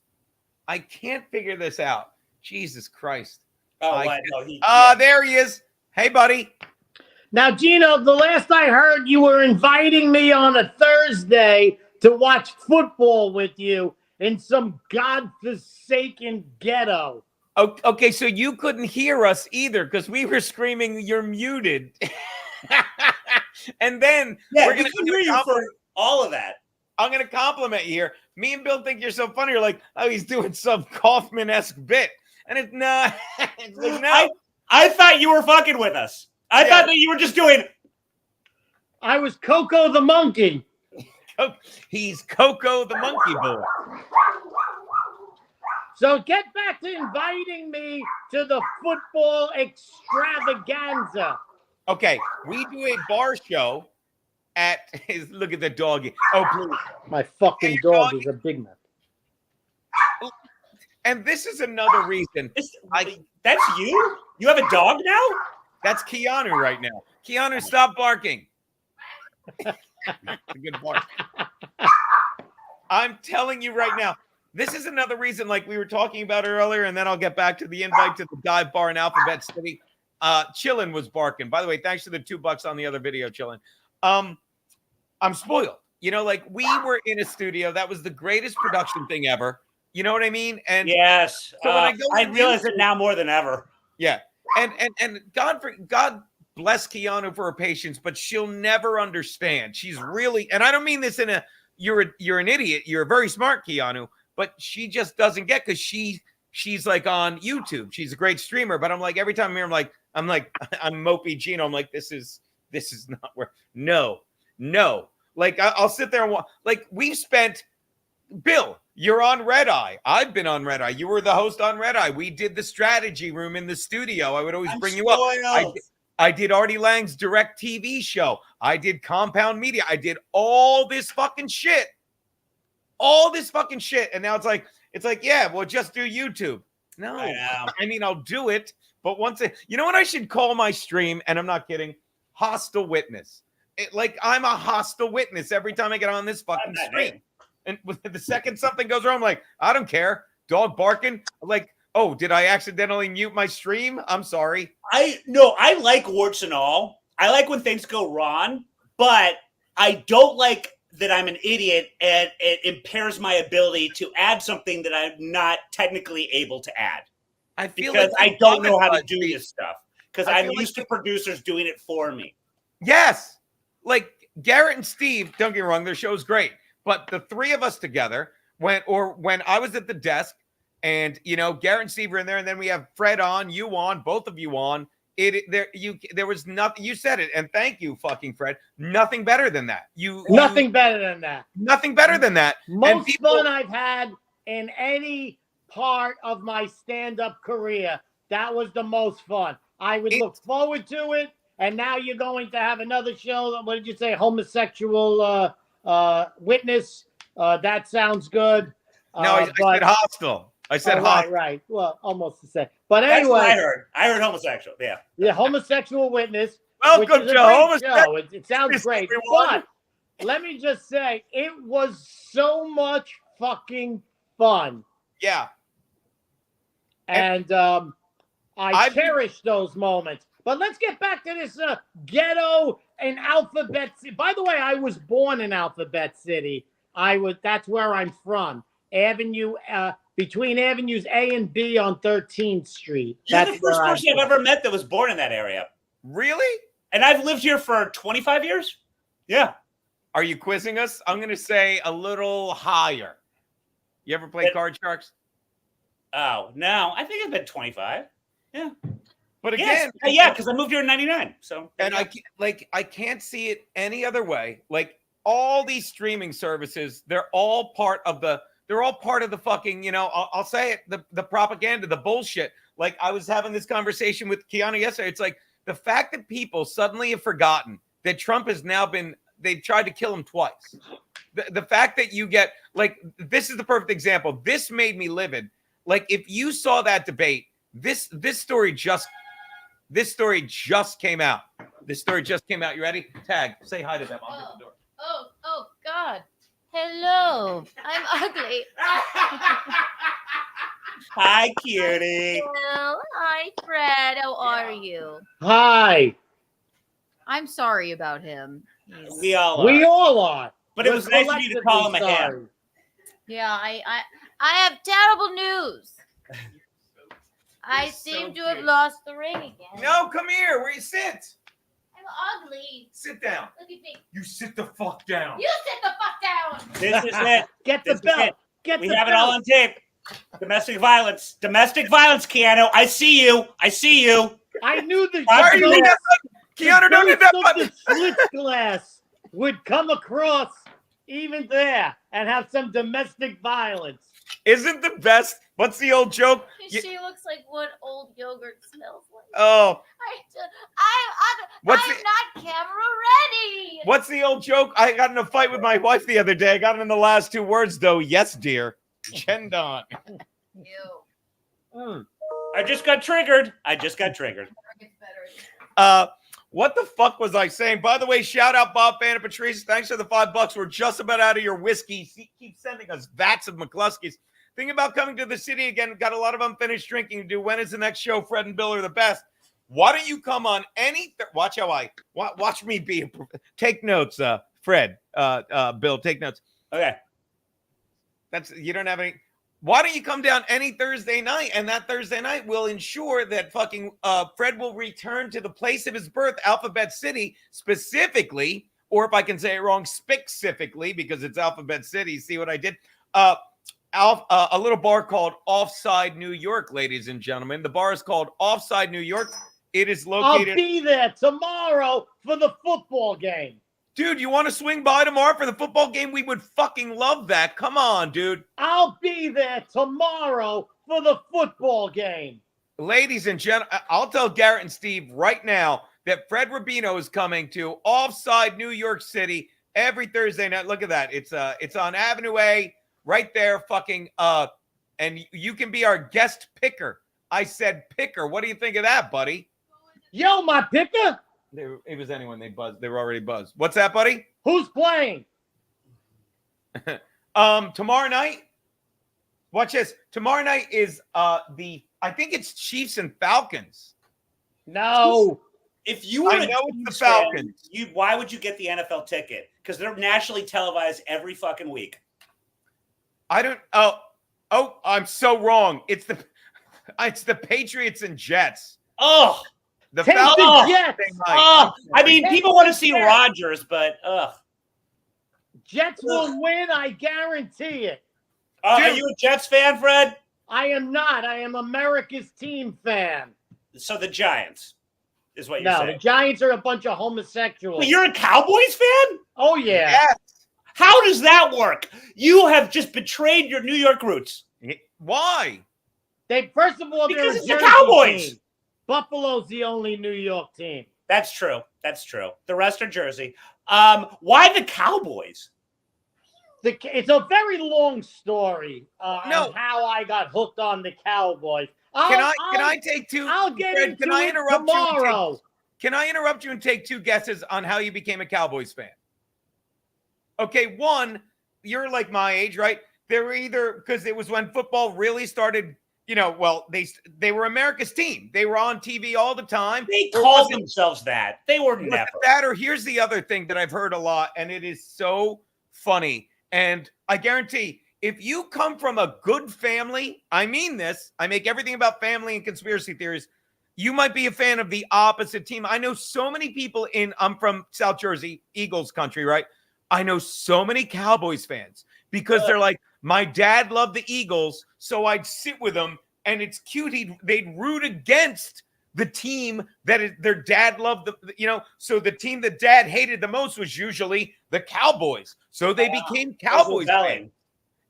I can't figure this out. Jesus Christ. There he is. Hey, buddy. Now, Gino, the last I heard, you were inviting me on a Thursday to watch football with you in some godforsaken ghetto. Okay, so you couldn't hear us either because we were screaming, "You're muted." And then we're going to hear you for all of that. I'm going to compliment you here. Me and Bill think you're so funny. You're like, oh, he's doing some Kaufman-esque bit. And it's not. It's like, no. I thought you were fucking with us. I thought that you were just doing. I was Coco the monkey. He's Coco the monkey boy. So get back to inviting me to the football extravaganza. Okay, we do a bar show at. Look at the doggy. Oh, please. My fucking dog is a big man. And this is another reason. That's you? You have a dog now? That's Keanu right now. Keanu, stop barking. A good bark. I'm telling you right now, this is another reason, like we were talking about earlier, and then I'll get back to the invite to the dive bar in Alphabet City. Chillin was barking. By the way, thanks for the $2 on the other video, Chillin. I'm spoiled. Like we were in a studio. That was the greatest production thing ever. You know what I mean? And yes, so when I realize it now more than ever. Yeah, and God bless Keanu for her patience, but she'll never understand. She's really, and I don't mean this in a you're an idiot. You're a very smart Keanu, but she just doesn't get because she's like on YouTube. She's a great streamer, but I'm like every time I'm here, I'm mopey Gino. I'm like this is not where. No. Like I'll sit there and watch. Like we've spent. Bill, you're on Red Eye. I've been on Red Eye. You were the host on Red Eye. We did the strategy room in the studio. I would always bring you up. I did Artie Lang's direct TV show. I did Compound Media. I did all this fucking shit. And now it's like, yeah, well, just do YouTube. No, I mean, I'll do it. But you know what I should call my stream? And I'm not kidding. Hostile witness. I'm a hostile witness every time I get on this fucking stream. And the second something goes wrong, I'm like, I don't care. Dog barking. I'm like, oh, did I accidentally mute my stream? I'm sorry. I like warts and all. I like when things go wrong, but I don't like that I'm an idiot and it impairs my ability to add something that I'm not technically able to add. I feel because like I don't know how to do this stuff because I'm used to producers doing it for me. Yes. Like Garrett and Steve, don't get me wrong, their show's great. But the three of us together, when I was at the desk and, Garrett and Steve were in there, and then we have Fred on, you on, both of you on. There was nothing. You said it, and thank you, fucking Fred. Nothing better than that. Nothing better than that. Nothing better than that. Most fun I've had in any part of my stand-up career. That was the most fun. I would look forward to it, and now you're going to have another show. What did you say? Homosexual witness. That sounds good. No, I said hostile. I said hostile. Right. Well, almost the same. But anyway, that's what I heard homosexual. Yeah. Yeah, homosexual witness. Welcome to homosexual. It sounds great. But let me just say, it was so much fucking fun. Yeah. And I cherish those moments. But let's get back to this ghetto in Alphabet City. By the way, I was born in Alphabet City. That's where I'm from. Between Avenues A and B on 13th Street. You're the first person I've ever met that was born in that area. Really? And I've lived here for 25 years. Yeah. Are you quizzing us? I'm going to say a little higher. You ever play Card Sharks? Oh, no. I think it's been 25. Yeah. But Yes. again, Yeah, because I moved here in 99. So and I can't see it any other way. Like all these streaming services, they're all part of the fucking, I'll say it, the propaganda, the bullshit. Like I was having this conversation with Kiana yesterday. It's like the fact that people suddenly have forgotten that Trump has now they've tried to kill him twice. The fact that you get, like, this is the perfect example. This made me livid. Like, if you saw that debate, this story just came out. This story just came out. You ready? Tag. Say hi to them. I'll get the door. Oh, God. Hello. I'm ugly. Hi, cutie. Well, hi, Fred. How are you? Hi. I'm sorry about him. We all are. We all are. But it was nice of you to call him a ham. Sorry. Yeah, I have terrible news. I seem to have lost the ring again. No, come here. Where you sit? I'm ugly. Sit down. Look at me. You sit the fuck down. You sit the fuck down. This is it. Get the This is belt. it. Get We the have it belt. all on tape. Domestic violence. Domestic violence, Keanu. I see you. I see you. I knew the Why are you ghost- in that Keanu, don't hit that ghost button. of the Schlitz glass would come across even there and have some domestic violence. Isn't the best? What's the old joke? She looks like what old yogurt smells like. Oh, I'm What's not camera ready. what's the old joke? I got in a fight with my wife the other day. I got in the last two words, though. Yes, dear. Chendon. Ew. I just got triggered. It's better. What the fuck was I saying? By the way, shout out Bob Fan and Patrice. Thanks for the $5. We're just about out of your whiskey. Keep sending us vats of McCluskey's. Thinking about coming to the city again. Got a lot of unfinished drinking to do. When is the next show? Fred and Bill are the best. Why don't you come on any? Watch how watch me be. Take notes, Fred. Bill, take notes. Okay. You don't have any. Why don't you come down any Thursday night? And that Thursday night will ensure that fucking Fred will return to the place of his birth, Alphabet City, specifically, or if I can say it wrong, specifically, because it's Alphabet City. See what I did? A little bar called Offside New York, ladies and gentlemen. The bar is called Offside New York. It is located. I'll be there tomorrow for the football game. Dude, you want to swing by tomorrow for the football game? We would fucking love that. Come on, dude. I'll be there tomorrow for the football game. Ladies and gentlemen, I'll tell Garrett and Steve right now that Fred Rubino is coming to Offside New York City every Thursday night. Look at that. It's on Avenue A, right there, fucking and you can be our guest picker. I said picker. What do you think of that, buddy? Yo, my picker. It was anyone they buzzed. They were already buzzed. What's that, buddy? Who's playing? Tomorrow night. Watch this. Tomorrow night is I think it's Chiefs and Falcons. No. If you were I know it's the Chiefs fan, Falcons. why would you get the NFL ticket? Because they're nationally televised every fucking week. I don't. Oh, I'm so wrong. It's the Patriots and Jets. Oh, The Take Falcons. the Jets. oh. I mean, Take people want to the see Jets. Rodgers, but ugh. Jets will win, I guarantee it. Are you a Jets fan, Fred? I am not. I am America's team fan. So the Giants is what you're No, saying. the Giants are a bunch of homosexuals. But you're a Cowboys fan? Oh, yeah. Yes. How does that work? You have just betrayed your New York roots. Why? First of all, they're Because a it's the Jersey Cowboys. team. Buffalo's the only New York team. That's true. That's true. The rest are Jersey. Why the Cowboys? It's a very long story No. on how I got hooked on the Cowboys. Can I take two? I'll get Fred, into can I it interrupt you and take- tomorrow. Can I interrupt you and take two guesses on how you became a Cowboys fan? Okay, one, you're like my age, right? They were either because it was when football really started. Well, they were America's team. They were on TV all the time. They Or called was it- themselves that. They were was it never. that, or here's the other thing that I've heard a lot, and it is so funny. And I guarantee, if you come from a good family, I mean this, I make everything about family and conspiracy theories. you might be a fan of the opposite team. I know so many people I'm from South Jersey, Eagles country, right? I know so many Cowboys fans because they're like, my dad loved the Eagles, so I'd sit with them, and it's cute. They'd root against the team that their dad loved. So the team that dad hated the most was usually the Cowboys. So they became Cowboys fans.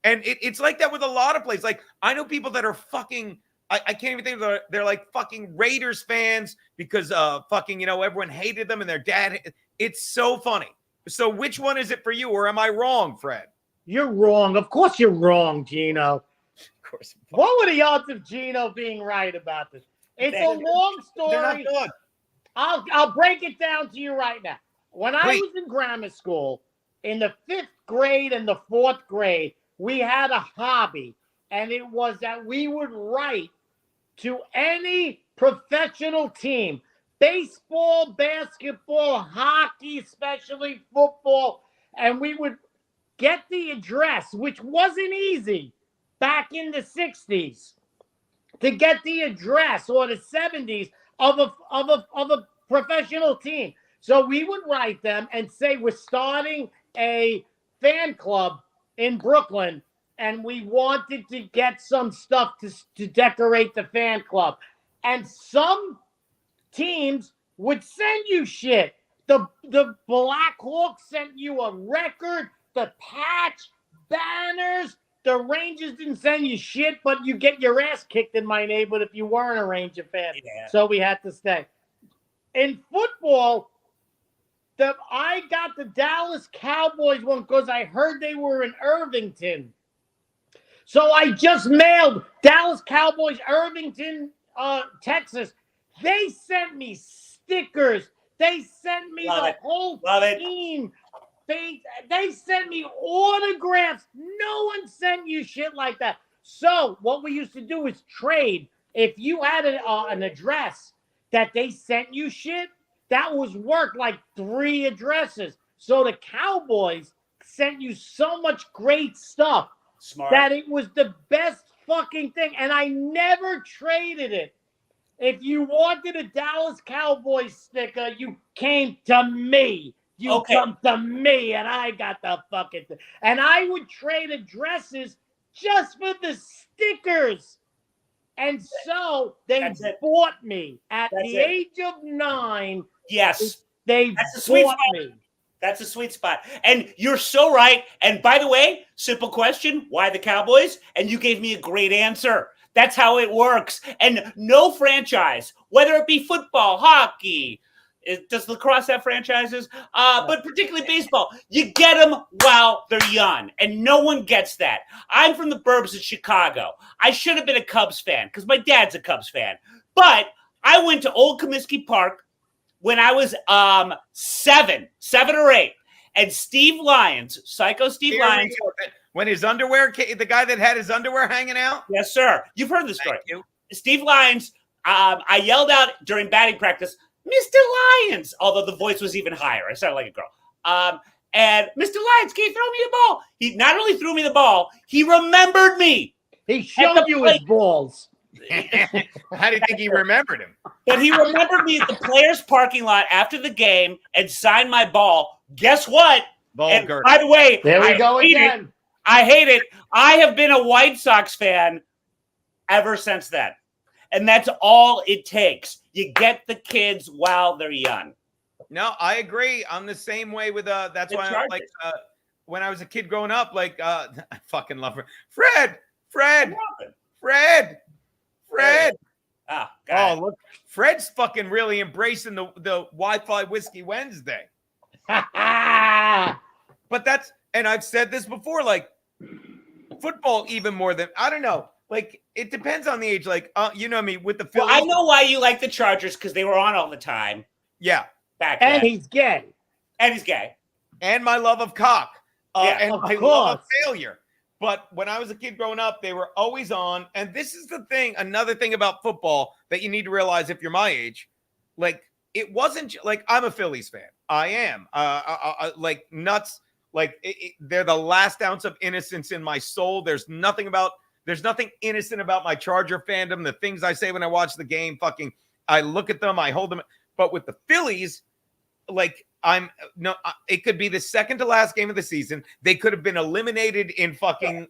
And it's like that with a lot of places. Like, I know people that are fucking, I can't even think of they're like fucking Raiders fans because everyone hated them and their dad. It's so funny. So which one is it for you, or am I wrong, Fred? You're wrong. Of course you're wrong, Gino. Of course. What were the odds of Gino being right about this? It's a long story. I'll break it down to you right now. When I was in grammar school, in the 5th grade and the 4th grade, we had a hobby, and it was that we would write to any professional team, baseball, basketball, hockey, especially football, and we would get the address, which wasn't easy back in the 60s, to get the address, or the 70s, of a professional team. So we would write them and say, we're starting a fan club in Brooklyn, and we wanted to get some stuff to decorate the fan club. And some teams would send you shit. The Blackhawks sent you a record, the patch, banners. The Rangers didn't send you shit, but you get your ass kicked in my neighborhood if you weren't a Ranger fan. Yeah. So we had to stay. In football, I got the Dallas Cowboys one because I heard they were in Irvington. So I just mailed Dallas Cowboys, Irvington, Texas. They sent me stickers. They sent me the whole team. They sent me autographs. No one sent you shit like that. So what we used to do is trade. If you had an address that they sent you shit, that was worth like 3 addresses. So the Cowboys sent you so much great stuff that it was the best fucking thing. And I never traded it. If you wanted a Dallas Cowboys sticker, you came to me. You come to me, and I got the fucking thing. And I would trade addresses just for the stickers. And so they bought me at the age of 9. Yes. They bought me. That's a sweet spot. And you're so right. And by the way, simple question, why the Cowboys? And you gave me a great answer. That's how it works. And no franchise, whether it be football, hockey, does lacrosse have franchises? But particularly baseball, you get them while they're young, and no one gets that. I'm from the burbs of Chicago. I should have been a Cubs fan because my dad's a Cubs fan. But I went to Old Comiskey Park when I was 7 or 8, and Steve Lyons, Psycho Steve Lyons. When his underwear, the guy that had his underwear hanging out? Yes, sir. You've heard the story. Steve Lyons, I yelled out during batting practice, Mr. Lyons, although the voice was even higher. I sounded like a girl. And Mr. Lyons, can you throw me the ball? He not only threw me the ball, he remembered me. He showed you his balls. How do you think he remembered him? But he remembered me at the players' parking lot after the game and signed my ball. Guess what? And by the way, there we go again. I hate it. I have been a White Sox fan ever since then. And that's all it takes. You get the kids while they're young. No, I agree. I'm the same way with that's why I like when I was a kid growing up, like I fucking love Fred. Look, Fred's fucking really embracing the Wi-Fi Whiskey Wednesday. But and I've said this before, like football even more than, I don't know. Like, it depends on the age. Like, you know me, with the Phillies. Well, I know why you like the Chargers, because they were on all the time. Yeah. Back then. And he's gay. And my love of cock. And my love of failure. But when I was a kid growing up, they were always on. And this is the thing, another thing about football that you need to realize if you're my age. Like, it wasn't, like, I'm a Phillies fan. I am. Like, nuts. Like, they're the last ounce of innocence in my soul. There's nothing innocent about my Charger fandom. The things I say when I watch the game, fucking I look at them, I hold them. But with the Phillies, like it could be the second to last game of the season. They could have been eliminated in fucking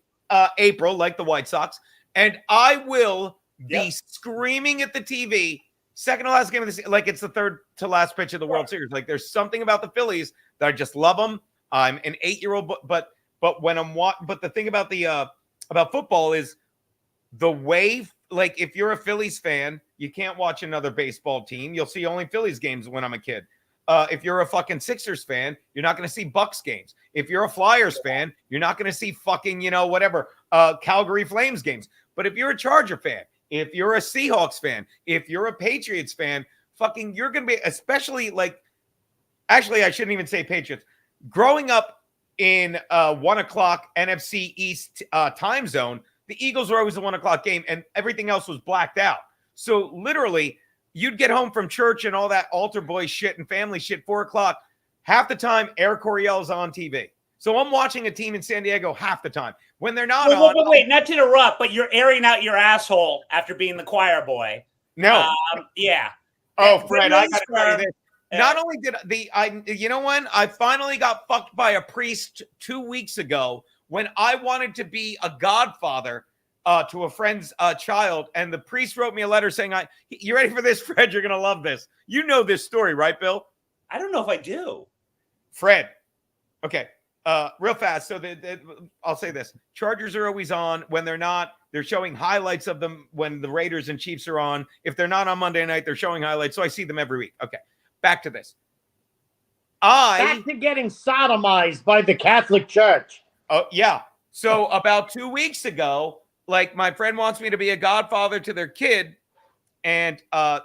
April, like the White Sox, and I will be screaming at the TV. Second to last game of the season, like it's the third to last pitch of the World Series. Like there's something about the Phillies that I just love them. I'm an 8-year-old, but when but the thing about the about football is the way, like if you're a Phillies fan, you can't watch another baseball team. You'll see only Phillies games when I'm a kid. If you're a fucking Sixers fan, you're not going to see Bucks games. If you're a Flyers fan, you're not going to see fucking, Calgary Flames games. But if you're a Charger fan, if you're a Seahawks fan, if you're a Patriots fan, fucking, you're going to be, especially actually, I shouldn't even say Patriots. Growing up in 1 o'clock NFC East time zone, the Eagles were always the 1 o'clock game and everything else was blacked out. So literally, you'd get home from church and all that altar boy shit and family shit, 4 o'clock. Half the time, Air Coryell's on TV. So I'm watching a team in San Diego half the time. When they're not on. Wait, not to interrupt, but you're airing out your asshole after being the choir boy. No. Yeah. Oh, Fred, I got to tell you this. Not only did when I finally got fucked by a priest 2 weeks ago when I wanted to be a godfather to a friend's child, and the priest wrote me a letter saying, you ready for this, Fred? You're going to love this. You know this story, right, Bill? I don't know if I do. Fred. Okay. Real fast. So I'll say this. Chargers are always on. When they're not, they're showing highlights of them when the Raiders and Chiefs are on. If they're not on Monday night, they're showing highlights. So I see them every week. Okay. Back to this. Back to getting sodomized by the Catholic Church. Oh, yeah. So about 2 weeks ago, like my friend wants me to be a godfather to their kid. And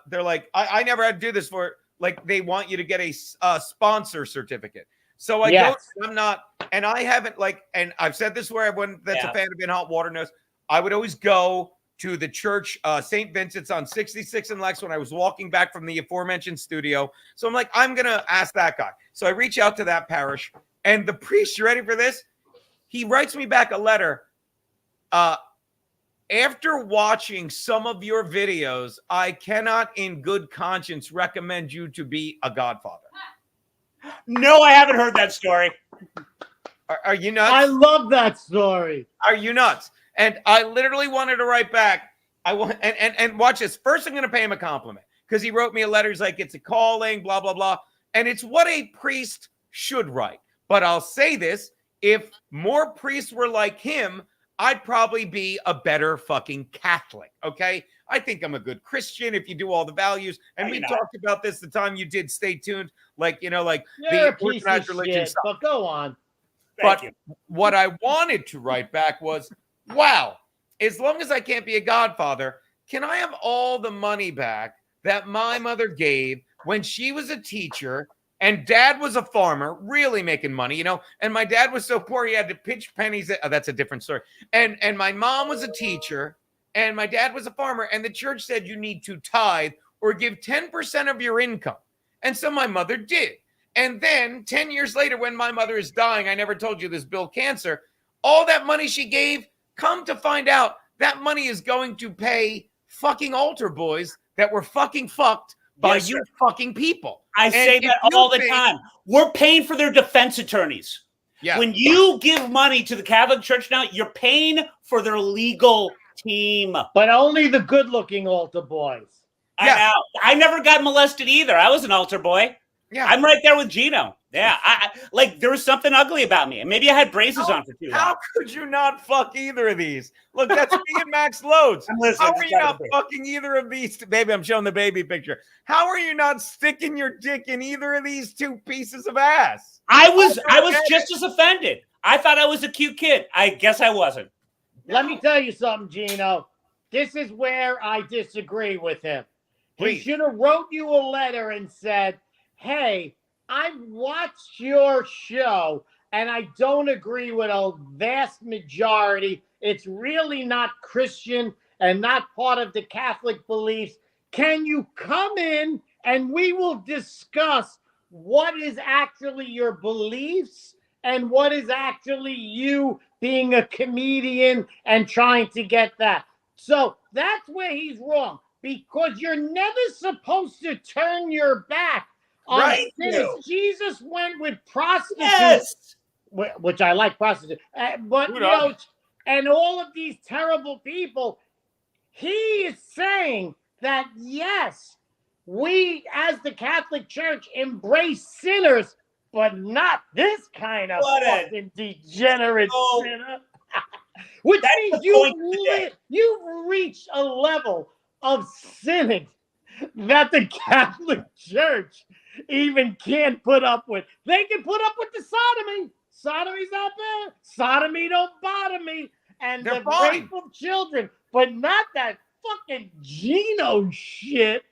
they're like, I never had to do this for, like, they want you to get a sponsor certificate. So I go, I'm not, and I haven't and I've said this where everyone that's a fan of In Hot Water knows, I would always go to the church, St. Vincent's on 66 and Lex when I was walking back from the aforementioned studio. So I'm like, I'm going to ask that guy. So I reach out to that parish, and the priest, you ready for this? He writes me back a letter. After watching some of your videos, I cannot in good conscience recommend you to be a godfather. No, I haven't heard that story. Are you nuts? I love that story. Are you nuts? And I literally wanted to write back. I want and watch this. First, I'm going to pay him a compliment because he wrote me a letter. He's like, it's a calling, blah, blah, blah. And it's what a priest should write. But I'll say this. If more priests were like him, I'd probably be a better fucking Catholic. Okay. I think I'm a good Christian if you do all the values. And we talked about this the time you did Stay Tuned. You're the a piece organized of religion shit, stuff. but go on. But what I wanted to write back was, wow, as long as I can't be a godfather, can I have all the money back that my mother gave when she was a teacher and dad was a farmer, really making money, and my dad was so poor he had to pitch pennies. That's a different story. And my mom was a teacher and my dad was a farmer, and the church said you need to tithe or give 10% of your income. And so my mother did. And then 10 years later, when my mother is dying, I never told you this, Bill, cancer, all that money she gave, come to find out that money is going to pay fucking altar boys that were fucking fucked by you fucking people. I say that all the time. We're paying for their defense attorneys. Yeah. When you give money to the Catholic Church now, you're paying for their legal team. But only the good-looking altar boys. I know. I never got molested either. I was an altar boy. Yeah, I'm right there with Gino. Yeah, there was something ugly about me, and maybe I had braces on for too long. How could you not fuck either of these? Look, that's me and Max Loads. How are you not fucking either of these? Baby, I'm showing the baby picture. How are you not sticking your dick in either of these two pieces of ass? I was just as offended. I thought I was a cute kid. I guess I wasn't. Let me tell you something, Gino. This is where I disagree with him. Please. He should have wrote you a letter and said, hey, I watched your show and I don't agree with a vast majority. It's really not Christian and not part of the Catholic beliefs. Can you come in and we will discuss what is actually your beliefs and what is actually you being a comedian and trying to get that. So that's where he's wrong. because you're never supposed to turn your back on Right, sinners. you. Jesus went with prostitutes, Yes. which I like prostitutes, but Who doesn't? and all of these terrible people. He is saying that yes, we as the Catholic Church embrace sinners, but not this kind of What a- fucking degenerate Oh. sinner. Which That's means the point today. you've reached a level of sinning that the Catholic Church even can't put up with. They can put up with the sodomy. Sodomy's not bad. Sodomy don't bother me. And They're the fine. rape of children, but not that fucking Gino shit.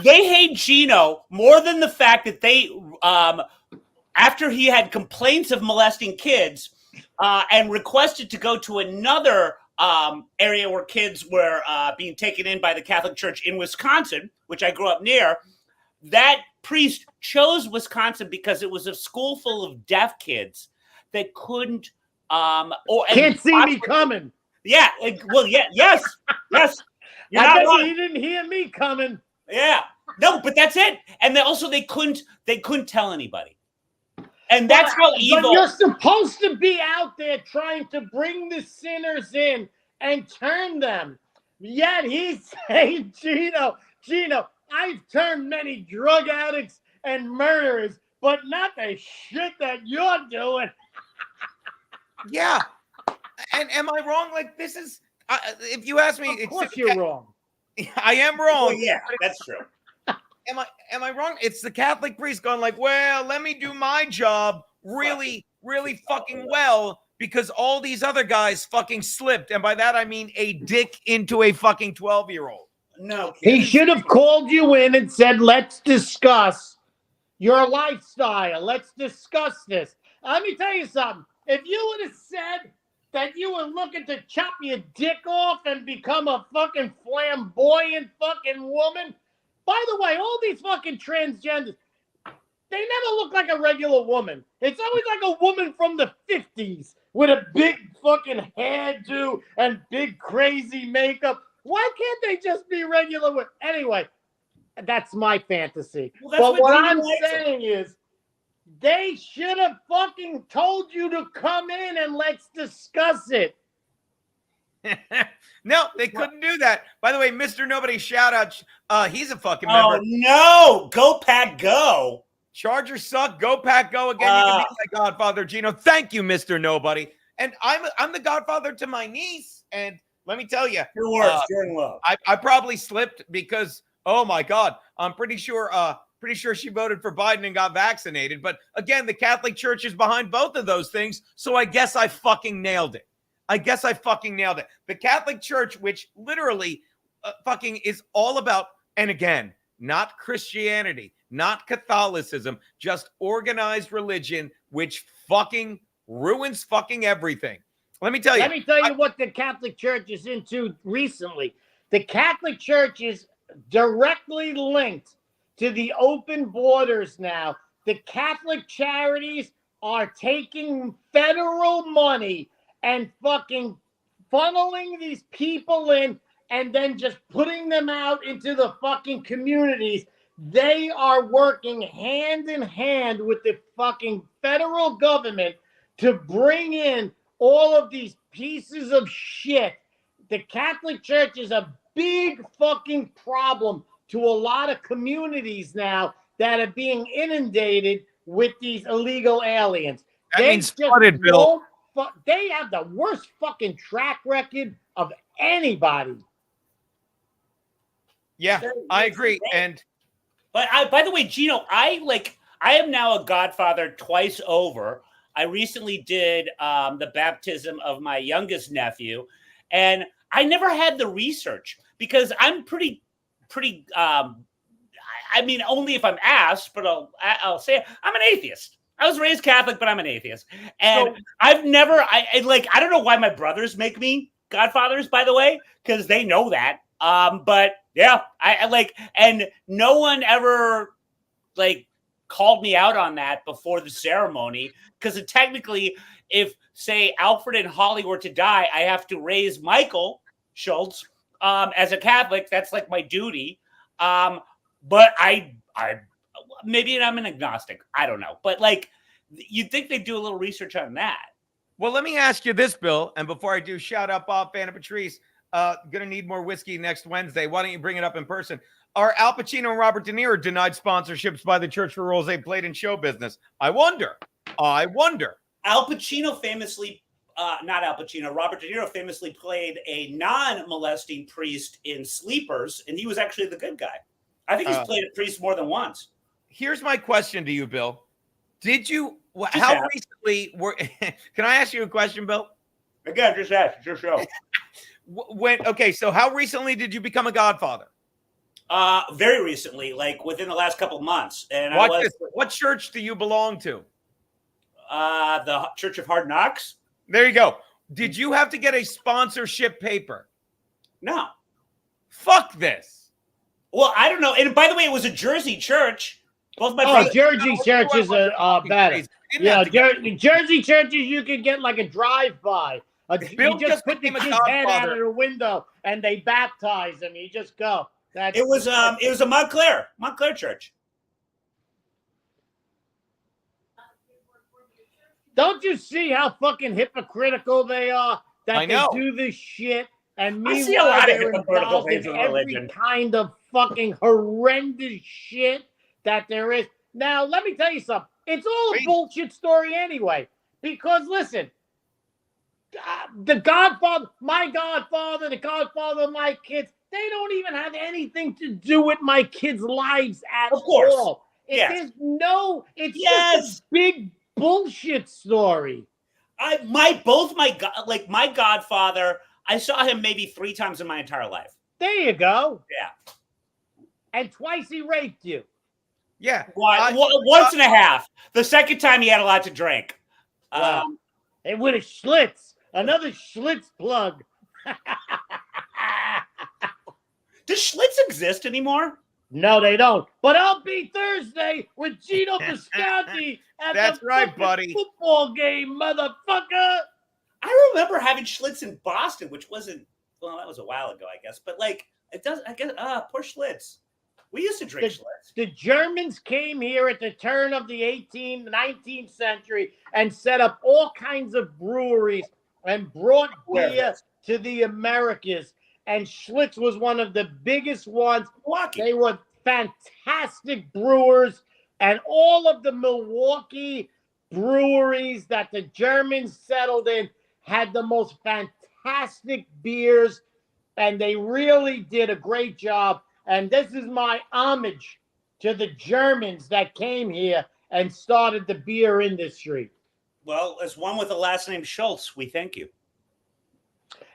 They hate Gino more than the fact that they, after he had complaints of molesting kids, and requested to go to another area where kids were being taken in by the Catholic Church in Wisconsin, which I grew up near. That priest chose Wisconsin because it was a school full of deaf kids that couldn't Can't see me coming. Yeah, yes. You're I not bet wrong. he didn't hear me coming. Yeah, no, but that's it. And they couldn't tell anybody. And that's how evil. But you're supposed to be out there trying to bring the sinners in and turn them. Yet he's saying, Gino, I've turned many drug addicts and murderers, but not the shit that you're doing. Yeah. And am I wrong? Like, this is, if you ask me, Of course you're wrong. I am wrong. Oh, yeah, that's true. Am I wrong? It's the Catholic priest going like, well, let me do my job really, really fucking well because all these other guys fucking slipped. And by that, I mean a dick into a fucking 12-year-old. No. He should have called you in and said, let's discuss your lifestyle. Let's discuss this. Let me tell you something. If you would have said that you were looking to chop your dick off and become a fucking flamboyant fucking woman. By the way, all these fucking transgenders, they never look like a regular woman. It's always like a woman from the 50s with a big fucking hairdo and big crazy makeup. Why can't they just be regular women? Anyway, that's my fantasy. Well, that's but what Gino I'm likes. saying is, they should have fucking told you to come in and let's discuss it. No, they couldn't do that. By the way, Mr. Nobody shout out. He's a fucking Oh, member. no. Go, Pack, go. Chargers suck. Go Pack, go again. You can be my godfather, Gino. Thank you, Mr. Nobody. And I'm the godfather to my niece. And let me tell you, Your words, you're in love. I probably slipped because, oh my God, I'm pretty sure she voted for Biden and got vaccinated. But again, the Catholic Church is behind both of those things. So I guess I fucking nailed it. The Catholic Church, which literally fucking is all about, and again, not Christianity, not Catholicism, just organized religion, which fucking ruins fucking everything. Let me tell you. Let me tell you what the Catholic Church is into recently. The Catholic Church is directly linked to the open borders now. The Catholic charities are taking federal money and fucking funneling these people in and then just putting them out into the fucking communities. They are working hand in hand with the fucking federal government to bring in all of these pieces of shit. The Catholic Church is a big fucking problem to a lot of communities now that are being inundated with these illegal aliens. That means flooded, Bill. They have the worst fucking track record of anybody. Yeah, I agree. And But by the way, Gino, I am now a godfather twice over. I recently did the baptism of my youngest nephew, and I never had the research because I'm pretty. I mean, only if I'm asked, but I'll say it. I'm an atheist. I was raised Catholic, but I'm an atheist, and I've never. I don't know why my brothers make me godfathers, by the way, because they know that. But yeah, I and no one ever called me out on that before the ceremony, because technically, if say Alfred and Holly were to die, I have to raise Michael Schulz As a Catholic, that's like my duty. But I maybe I'm an agnostic. I don't know. But like, you'd think they'd do a little research on that. Well, let me ask you this, Bill. And before I do, shout out Bob, Fan, and Patrice. Gonna need more whiskey next Wednesday. Why don't you bring it up in person? Are Al Pacino and Robert De Niro denied sponsorships by the church for roles they played in show business? I wonder. Al Pacino famously, not Al Pacino, Robert De Niro famously played a non-molesting priest in Sleepers, and he was actually the good guy. I think he's played a priest more than once. Here's my question to you, Bill. How recently were? Can I ask you a question, Bill? Again, just ask. It's your show. So how recently did you become a godfather? Very recently, like within the last couple of months. And what church do you belong to? The Church of Hard Knocks. There you go. Did you have to get a sponsorship paper? No. Fuck this. Well, I don't know. And by the way, it was a Jersey church. Both my brothers. Jersey churches are better. Yeah, Jersey churches, you can get like a drive-by. You just put the kid's head out of the window and they baptize him. You just go. It was a Montclair church. Don't you see how fucking hypocritical they are? That they do this shit, and meanwhile they're involved in every kind of fucking horrendous shit that there is. Now, let me tell you something. It's all a bullshit story anyway. Because listen, the Godfather, my Godfather, the Godfather of my kids, they don't even have anything to do with my kids' lives at all. It's just a big bullshit story. My Godfather, I saw him maybe 3 times in my entire life. There you go. Yeah. And twice he raped you. Yeah. Once and a half. The second time he had a lot to drink. And with a Schlitz. Another Schlitz plug. Does Schlitz exist anymore? No, they don't. But I'll be Thursday with Gino Bisconti at the football game, motherfucker. I remember having Schlitz in Boston, which wasn't, well, that was a while ago, I guess. But like, it does, I guess, poor Schlitz. We used to drink Schlitz. The Germans came here at the turn of the 19th century and set up all kinds of breweries and brought beer to the Americas. And Schlitz was one of the biggest ones. They were fantastic brewers. And all of the Milwaukee breweries that the Germans settled in had the most fantastic beers. And they really did a great job. And this is my homage to the Germans that came here and started the beer industry. Well, as one with the last name Schulz, we thank you.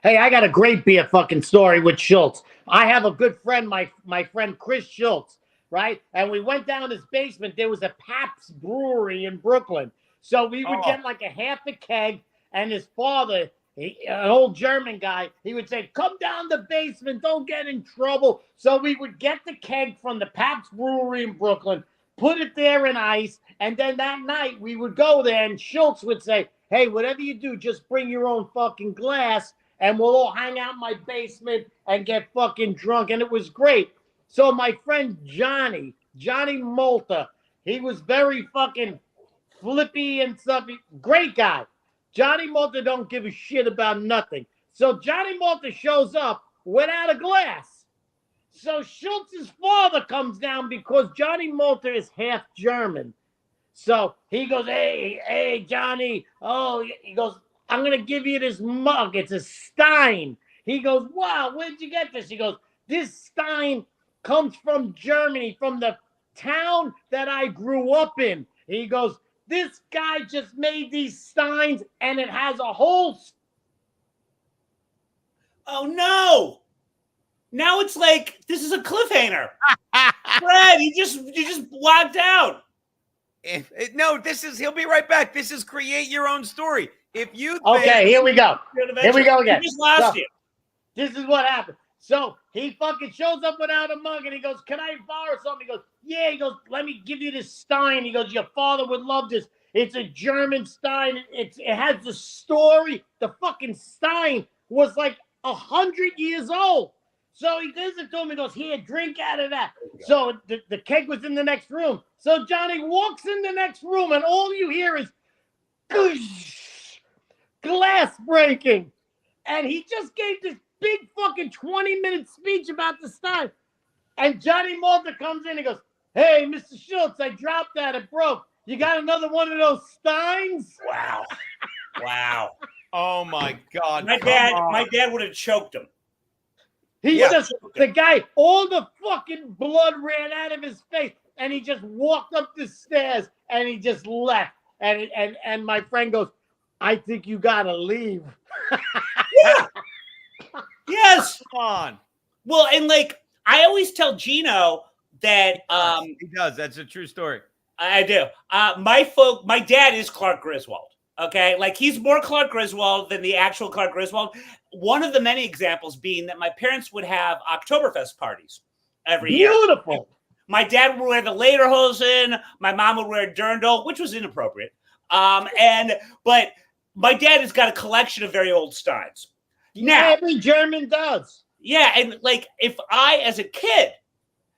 Hey, I got a great beer fucking story with Schulz. I have a good friend, my friend Chris Schulz, right? And we went down his basement. There was a Pabst brewery in Brooklyn. So we would get like a half a keg, and his father, an old German guy, he would say, come down the basement, don't get in trouble. So we would get the keg from the Pabst brewery in Brooklyn, put it there in ice, and then that night we would go there, and Schulz would say, hey, whatever you do, just bring your own fucking glass, and we'll all hang out in my basement and get fucking drunk. And it was great. So my friend Johnny Malta, he was very fucking flippy and stuff. Great guy. Johnny Malta don't give a shit about nothing. So Johnny Malta shows up without a glass. So Schultz's father comes down because Johnny Malta is half German. So he goes, hey, Johnny. Oh, he goes, I'm going to give you this mug. It's a Stein. He goes, wow, where'd you get this? He goes, this Stein comes from Germany, from the town that I grew up in. He goes, this guy just made these Steins, and it has a whole... Oh, no. Now it's like, this is a cliffhanger. Fred, you just walked out. No, he'll be right back. This is create your own story. If you okay, here we go. Here we go again. He just lost you. This is what happened. So he fucking shows up without a mug, and he goes, can I borrow something? He goes, yeah. He goes, let me give you this Stein. He goes, your father would love this. It's a German Stein. It has the story. The fucking Stein was like 100 years old. So he gives it to him. He goes, here, drink out of that. So the keg was in the next room. So Johnny walks in the next room, and all you hear is goosh, glass breaking. And he just gave this big fucking 20-minute speech about the Stein. And Johnny Malta comes in and goes, hey, Mr. Schultz, I dropped that. It broke. You got another one of those Steins? Wow. Wow. Oh my God. My dad would have choked him. He Yeah. just, the guy, all the fucking blood ran out of his face, and he just walked up the stairs and he just left. And my friend goes, I think you gotta leave. Yeah. Yes. Come on. Well, and like I always tell Gino that He does. That's a true story. I do. My dad is Clark Griswold. Okay, like he's more Clark Griswold than the actual Clark Griswold. One of the many examples being that my parents would have Oktoberfest parties every year. Beautiful. My dad would wear the lederhosen. My mom would wear dirndl, which was inappropriate. But my dad has got a collection of very old Steins. Now, Every German does. yeah, and like if I, as a kid,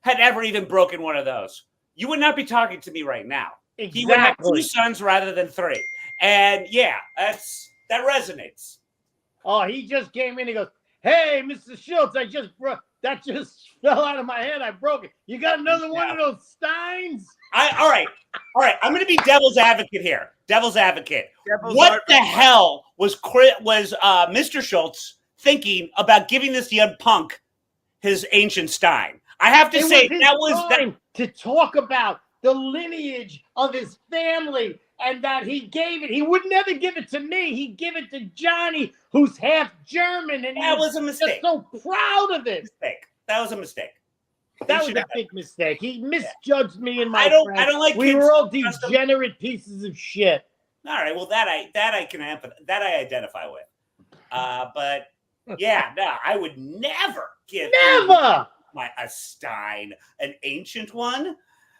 had ever even broken one of those, you would not be talking to me right now. Exactly. He would have 2 sons rather than 3. And yeah, that resonates. Oh, he just came in. He goes, hey, Mr. Schultz, that just fell out of my head. I broke it. You got another one of those Steins? All right. I'm going to be devil's advocate here. Devil's advocate. Devil's The hell was Mr. Schultz thinking about giving this young punk his ancient Stein? I have to say his that was time to talk about the lineage of his family, and that he gave it. He would never give it to me. He'd give it to Johnny, who's half German, and that was a mistake. so proud of it. That was a mistake. That was a big mistake. He misjudged me and my I don't friends. like We kids were all custom- degenerate pieces of shit. All right, well that I identify with. But yeah, no, I would never give Never. a Stein, an ancient one,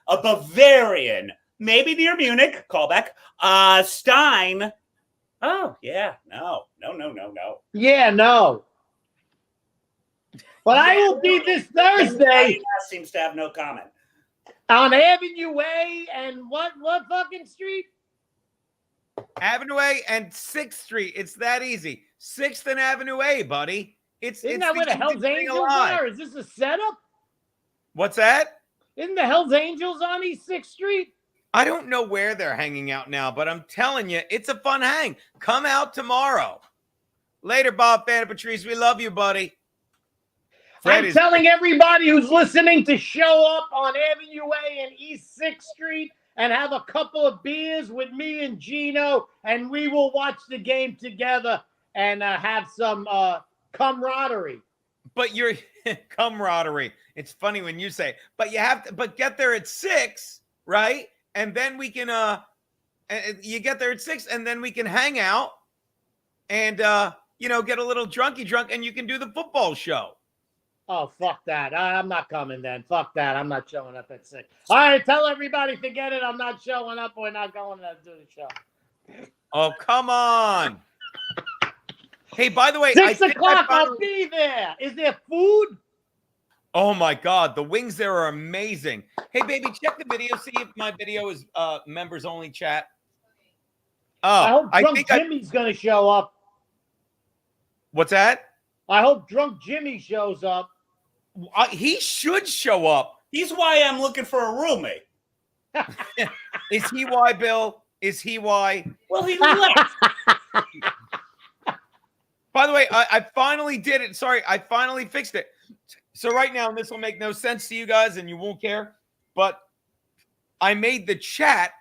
a Bavarian, maybe near Munich, callback. Stein. Oh yeah, no. Yeah, no. But I will be this Thursday Seems to have no comment. on Avenue A and what fucking street? Avenue A and 6th Street. It's that easy. 6th and Avenue A, buddy. Isn't that where the Hells Angels are? Is this a setup? What's that? Isn't the Hells Angels on East 6th Street? I don't know where they're hanging out now, but I'm telling you, it's a fun hang. Come out tomorrow. Later, Bob Fan of Patrice. We love you, buddy. I'm telling everybody who's listening to show up on Avenue A and East 6th Street and have a couple of beers with me and Gino, and we will watch the game together and have some camaraderie. But you're camaraderie. It's funny when you say, but you have to, but get there at 6, right? And then we can, you get there at 6, and then we can hang out and, get a little drunk, and you can do the football show. Oh, fuck that. I'm not coming then. Fuck that. I'm not showing up at 6. All right, tell everybody, forget it. I'm not showing up. We're not going to do the show. Oh, come on. Hey, by the way, 6 o'clock, I'll be there. Is there food? Oh my God, the wings there are amazing. Hey, baby, check the video. See if my video is members only chat. I Oh, hope Drunk Jimmy's going to show up. What's that? I hope Drunk Jimmy shows up. He should show up. He's why I'm looking for a roommate. Is he why, Bill? Is he why? Well, he left. By the way, I finally did it. Sorry, I finally fixed it. So right now, and this will make no sense to you guys, and you won't care, but I made the chat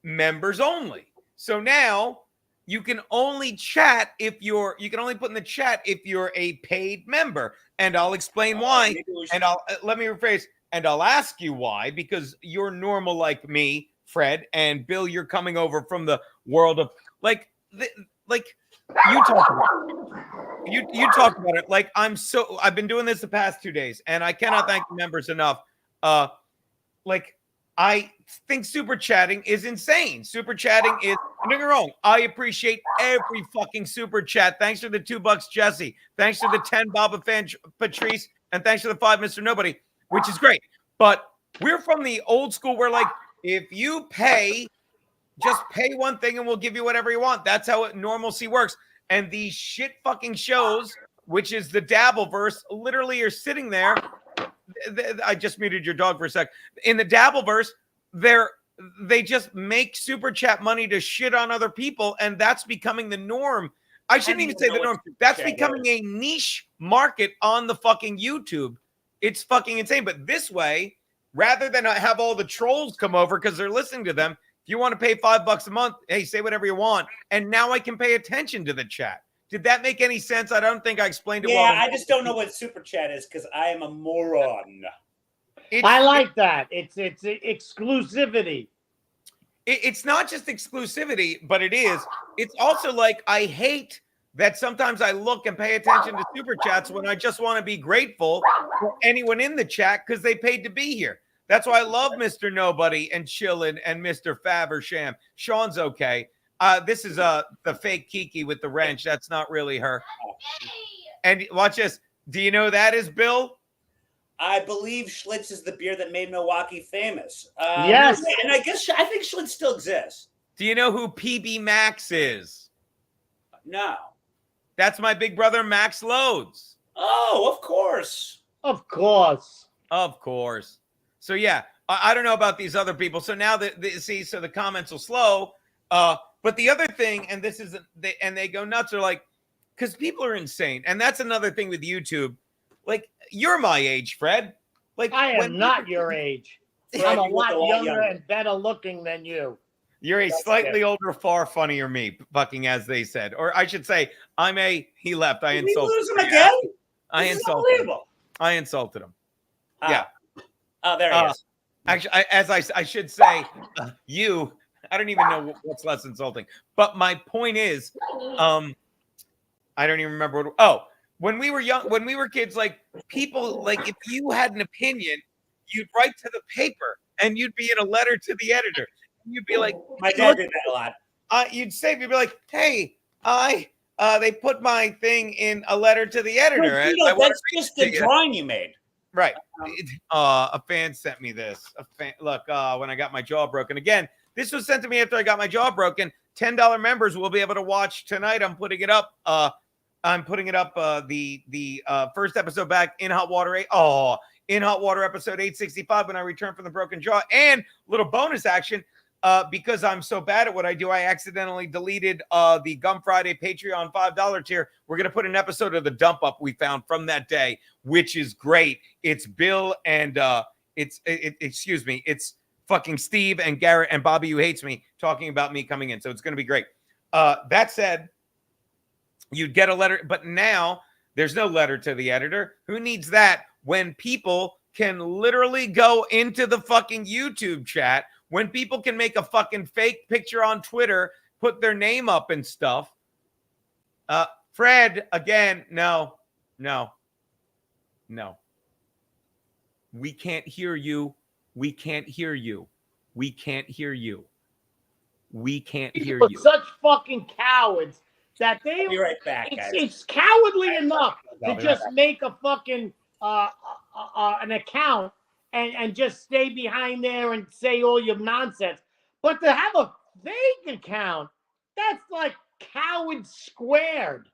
members only. So now you can only chat you can only put in the chat if you're a paid member. And I'll explain why. And let me rephrase, and I'll ask you why, because you're normal like me, Fred, and Bill, you're coming over from the world of you talk about it. You talk about it. Like I've been doing this the past 2 days, and I cannot thank the members enough. I think super chatting is insane. Super chatting is, don't get me wrong, I appreciate every fucking super chat. Thanks for the $2, Jesse. Thanks for the 10, Boba Fan Patrice. And thanks for the 5, Mr. Nobody, which is great. But we're from the old school where, like, if you pay, just pay one thing and we'll give you whatever you want. That's how normalcy works. And these shit fucking shows, which is the Dabbleverse, literally are sitting there. I just muted your dog for a sec. In the Dabbleverse, they just make super chat money to shit on other people, and that's becoming the norm. I shouldn't even say the norm. That's becoming a niche market on the fucking YouTube. It's fucking insane. But this way, rather than have all the trolls come over because they're listening to them, if you want to pay $5 a month, hey, say whatever you want. And now I can pay attention to the chat. Did that make any sense? I don't think I explained it well. Yeah, I just don't know what super chat is because I am a moron. I like that. It's exclusivity. It's not just exclusivity, but it is. It's also like I hate that sometimes I look and pay attention to super chats when I just want to be grateful for anyone in the chat because they paid to be here. That's why I love Mr. Nobody and Chillin' and Mr. Faversham. Sean's okay. This is the fake Kiki with the wrench. That's not really her. And watch this. Do you know who that is, Bill? I believe Schlitz is the beer that made Milwaukee famous. Yes. And I think Schlitz still exists. Do you know who PB Max is? No. That's my big brother, Max Loads. Oh, of course. Of course. Of course. So, yeah, I don't know about these other people. So now so the comments will slow. But the other thing, and this is, and they go nuts, are like, because people are insane. And that's another thing with YouTube. Like, you're my age, Fred. Like, I am not your age. I'm a lot younger and better looking than you. You're a slightly older, far funnier me, fucking as they said. Or I should say, he left. I insulted him. Lose him again? I insulted him. I insulted him. Yeah. Oh, there he is. Actually, I should say, you, I don't even know what's less insulting. But my point is, I don't even remember when we were young, when we were kids, like people, like if you had an opinion, you'd write to the paper and you'd be in a letter to the editor. You'd be like, my dad did that a lot. You'd be like, hey, they put my thing in a letter to the editor. That's just the drawing you made. Right. A fan sent me this. Look, when I got my jaw broken again, this was sent to me after I got my jaw broken. $10 members will be able to watch tonight. I'm putting it up. The first episode back in Hot Water 8. In Hot Water episode 865 when I returned from the broken jaw, and little bonus action because I'm so bad at what I do. I accidentally deleted the Gum Friday Patreon $5 tier. We're gonna put an episode of the dump up we found from that day, which is great. It's Bill and it's fucking Steve and Garrett and Bobby who hates me talking about me coming in. So it's gonna be great. That said, you'd get a letter, but now there's no letter to the editor. Who needs that when people can literally go into the fucking YouTube chat, when people can make a fucking fake picture on Twitter, put their name up and stuff? Fred, again, no. We can't hear you. We can't hear you. We can't hear you. We can't hear you. Such fucking cowards. That they I'll be right back, guys. It's cowardly enough to just make a fucking an account and just stay behind there and say all your nonsense. But to have a fake account, that's like coward squared.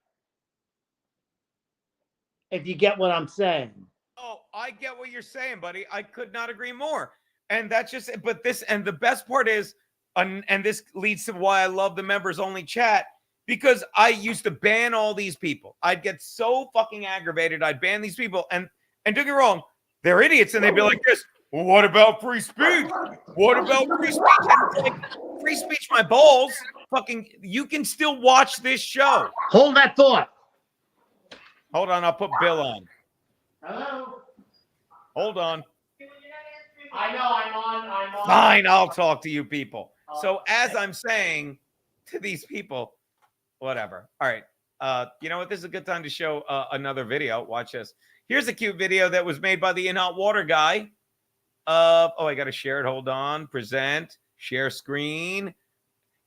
If you get what I'm saying. Oh, I get what you're saying, buddy. I could not agree more. And that's just it. But this, and the best part is, and this leads to why I love the members only chat. Because I used to ban all these people. I'd get so fucking aggravated. I'd ban these people. And don't get me wrong, they're idiots. And they'd be like this. Well, what about free speech? What about free speech? And it's like, free speech, my balls. Fucking, you can still watch this show. Hold that thought. Hold on, I'll put Bill on. Hello? Hold on. I know, I'm on. Fine, I'll talk to you people. So as I'm saying to these people, whatever. All right. You know what? This is a good time to show another video. Watch this. Here's a cute video that was made by the In Hot Water guy. I got to share it. Hold on. Present. Share screen.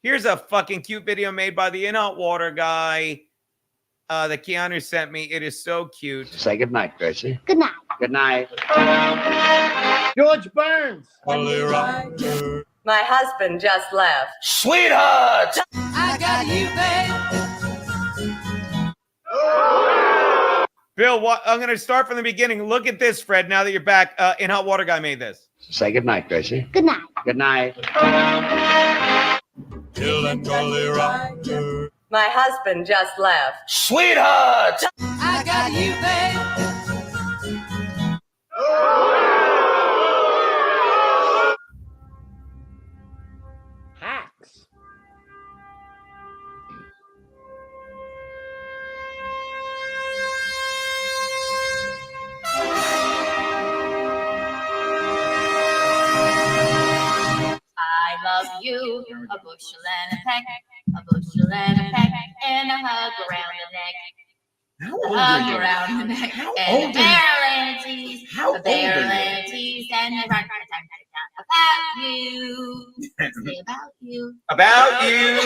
Here's a fucking cute video made by the In Hot Water guy. that Keanu sent me. It is so cute. Say goodnight, Gracie. Good night. Good night. George Burns. My husband just left. Sweetheart! I got you, babe. Bill, I'm going to start from the beginning. Look at this, Fred, now that you're back. In Hot Water Guy made this. Say goodnight, Gracie. Good night. Good night. My husband just left. Sweetheart! I got you, babe. Hacks. I love you, a bushel and a peck, a bushel and a peck, and a hug around the neck. How A old hug are you? around the neck, How and old a are barrel and a tease, How a old barrel are you? and a tease, and a run about you. Say about you. About you.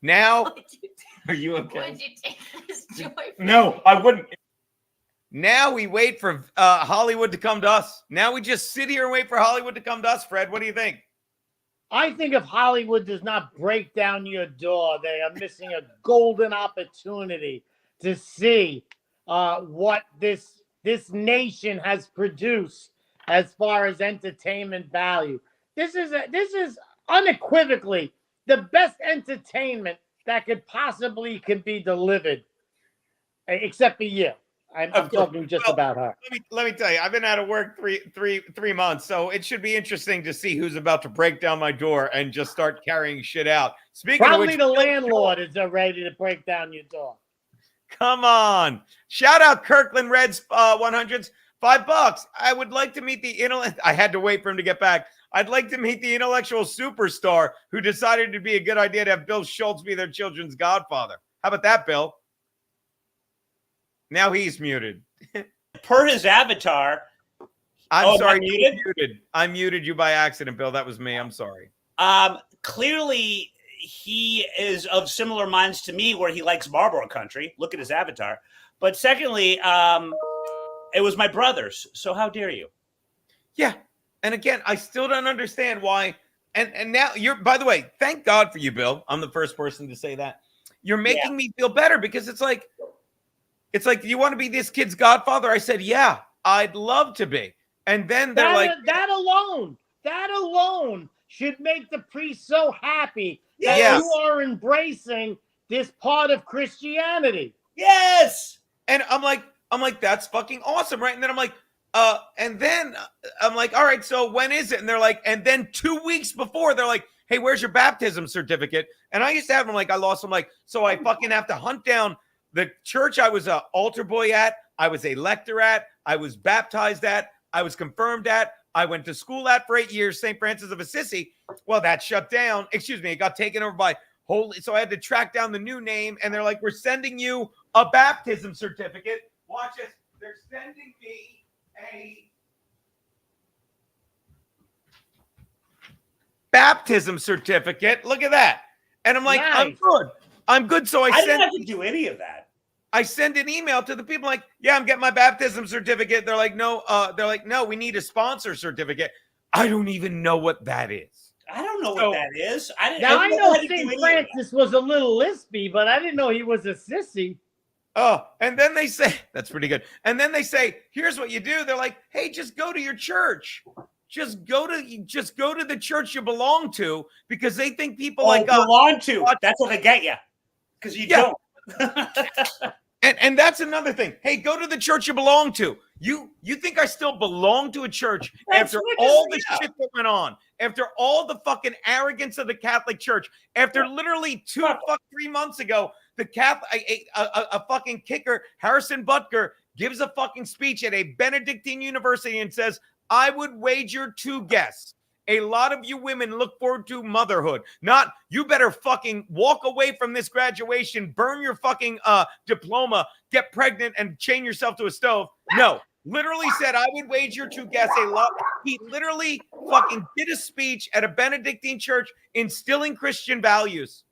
Now, are you okay? Would you take this joy? No, I wouldn't. Now we wait for Hollywood to come to us. Now we just sit here and wait for Hollywood to come to us. Fred, what do you think? I think if Hollywood does not break down your door, they are missing a golden opportunity to see what this nation has produced as far as entertainment value. This is unequivocally the best entertainment that could be delivered, except for you. I'm talking just about her. Let me tell you, I've been out of work three months, so it should be interesting to see who's about to break down my door and just start carrying shit out. Speaking Probably of which, the landlord is ready to break down your door. come on. Shout out Kirkland Reds 100s, $5. I would like to meet the I had to wait for him to get back. I'd like to meet the intellectual superstar who decided it'd be a good idea to have Bill Schulz be their children's godfather. How about that, Bill? Now he's muted. Per his avatar. I'm sorry, am I you muted? muted. I muted you by accident, Bill. That was me. I'm sorry. Clearly, he is of similar minds to me, where he likes Marlboro Country. Look at his avatar. But secondly, it was my brother's. So how dare you? Yeah. And again, I still don't understand why. And now you're, by the way, thank God for you, Bill. I'm the first person to say that. You're making me feel better because it's like, do you want to be this kid's godfather? I said, yeah, I'd love to be. And then they're that alone should make the priest so happy that Yes. you are embracing this part of Christianity. Yes. And I'm like, that's fucking awesome, right? And then I'm like, all right, so when is it? And they're like, and then 2 weeks before, they're like, hey, where's your baptism certificate? And I used to have them, like, I lost them, like, so I fucking have to hunt down the church I was an altar boy at, I was a lector at, I was baptized at, I was confirmed at, I went to school at for 8 years, St. Francis of Assisi. Well, that shut down. Excuse me, it got taken over by Holy. So I had to track down the new name, and they're like, we're sending you a baptism certificate. Watch this. They're sending me a baptism certificate. Look at that. And I'm like, Nice. I'm good. So I didn't have to do any of that. I send an email to the people like, yeah, I'm getting my baptism certificate. They're like, no, we need a sponsor certificate. I don't even know what that is. I don't know what that is. I know had to do St. any of Francis was a little lispy, but I didn't know he was a sissy. Oh, and then they say, that's pretty good. And then they say, here's what you do. They're like, hey, just go to your church. Just go to the church you belong to, because they think people like us belong to. That's what they get you. Because you don't. And that's another thing. Hey, go to the church you belong to. You think I still belong to a church after all the shit that went on, after all the fucking arrogance of the Catholic Church, after literally 3 months ago, the Catholic a fucking kicker, Harrison Butker, gives a fucking speech at a Benedictine university and says, I would wager 2 guesses. A lot of you women look forward to motherhood. Not, you better fucking walk away from this graduation, burn your fucking diploma, get pregnant, and chain yourself to a stove. No, literally said, I would wager 2 guesses. He literally fucking did a speech at a Benedictine church instilling Christian values.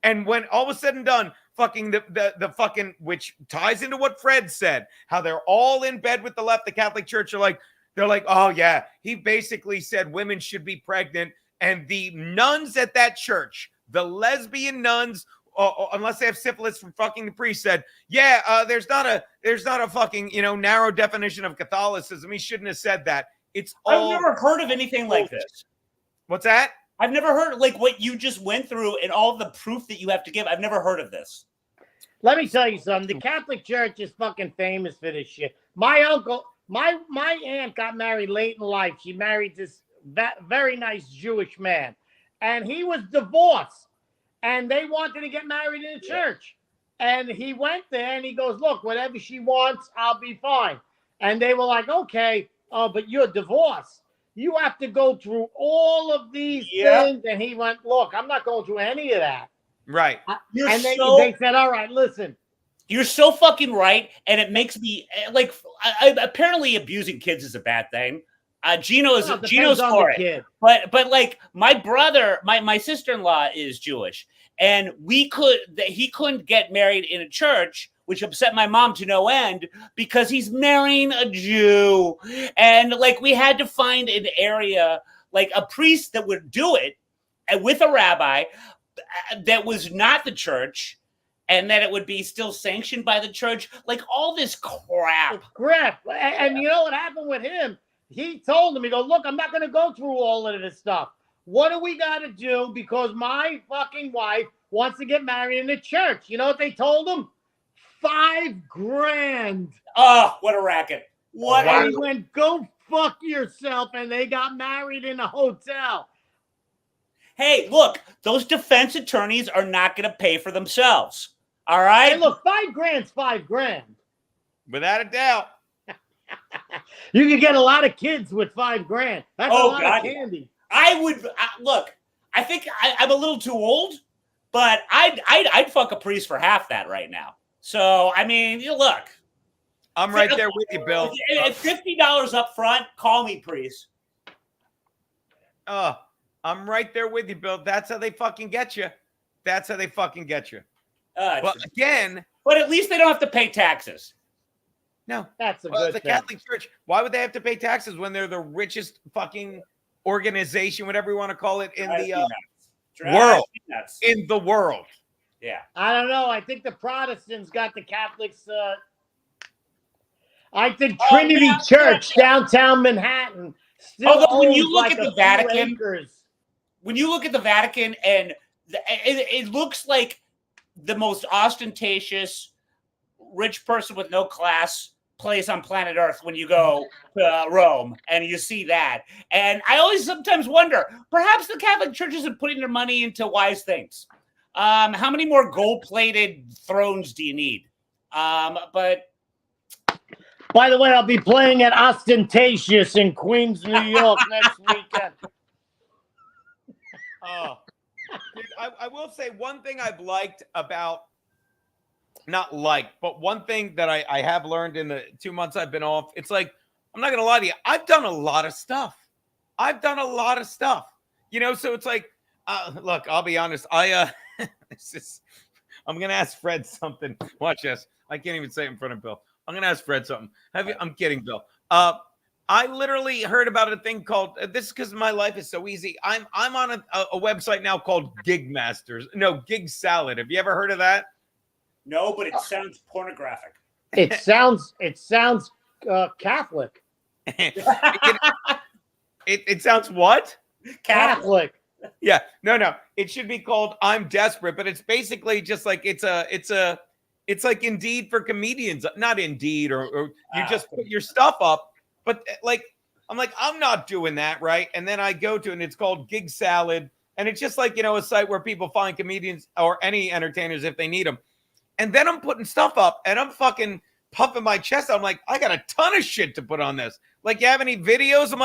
And when all was said and done, fucking the fucking, which ties into what Fred said, how they're all in bed with the left, the Catholic Church they're like, oh yeah, he basically said women should be pregnant. And the nuns at that church, the lesbian nuns, unless they have syphilis from fucking the priest, said, yeah, there's not a fucking, narrow definition of Catholicism. He shouldn't have said that. It's all. I've never heard of anything like this. What's that? I've never heard like what you just went through and all the proof that you have to give. I've never heard of this. Let me tell you something. The Catholic Church is fucking famous for this shit. My uncle, my aunt got married late in life. She married this very nice Jewish man, and he was divorced, and they wanted to get married in a church. And he went there, and he goes, look, whatever she wants, I'll be fine. And they were like, okay, but you're divorced. You have to go through all of these things. And he went, look, I'm not going through any of that. Right. And they said, all right, listen. You're so fucking right. And it makes me like, apparently abusing kids is a bad thing. Gino's for it. But like my brother, my sister-in-law is Jewish. And he couldn't get married in a church, which upset my mom to no end because he's marrying a Jew. And like we had to find an area, like a priest that would do it with a rabbi that was not the church and that it would be still sanctioned by the church. Like all this crap. And you know what happened with him? He told him, he goes, look, I'm not going to go through all of this stuff. What do we got to do? Because my fucking wife wants to get married in a church. You know what they told him? $5,000. Oh, what a racket. He went, go fuck yourself. And they got married in a hotel. Hey, look, those defense attorneys are not going to pay for themselves. All right? Hey, look, $5,000's $5,000. Without a doubt. You can get a lot of kids with $5,000. That's a lot of candy. Look, I think I'm a little too old, but I'd fuck a priest for half that right now. So, I mean, look. I'm right there with you, Bill. $50 up front, call me, priest. I'm right there with you, Bill. That's how they fucking get you. But at least they don't have to pay taxes. No, that's a good the thing. Catholic Church. Why would they have to pay taxes when they're the richest fucking organization, whatever you want to call it, in the world? In the world. Yeah. I don't know. I think the Protestants got the Catholics. I think Trinity Church, downtown Manhattan, still when you owns look like at the a few Vatican, acres. when you look at the Vatican, and it looks like the most ostentatious rich person with no class place on planet Earth when you go to Rome and you see that. And I always sometimes wonder, perhaps the Catholic Church isn't putting their money into wise things. How many more gold-plated thrones do you need? But by the way, I'll be playing at Ostentatious in Queens, New York next weekend. Dude, I will say one thing I've liked about, not liked, but one thing that I have learned in the 2 months I've been off, it's like, I'm not going to lie to you, I've done a lot of stuff. You know, so it's like, look, I'll be honest. I'm going to ask Fred something. Watch this. I can't even say it in front of Bill. I'm going to ask Fred something. I'm kidding, Bill. I literally heard about a thing called, this is because my life is so easy. I'm on a website now called Gig Salad. Have you ever heard of that? no, but it sounds pornographic. It sounds Catholic. It sounds what? Catholic. Yeah, no. It should be called I'm Desperate, but it's basically just like it's like Indeed for comedians, not Indeed, or you just put your stuff up. But like, I'm not doing that, right? And then I go to, and it's called Gig Salad, and it's just like, a site where people find comedians or any entertainers if they need them. And then I'm putting stuff up, and I'm fucking puffing my chest out. I'm like, I got a ton of shit to put on this. Like, you have any videos? I'm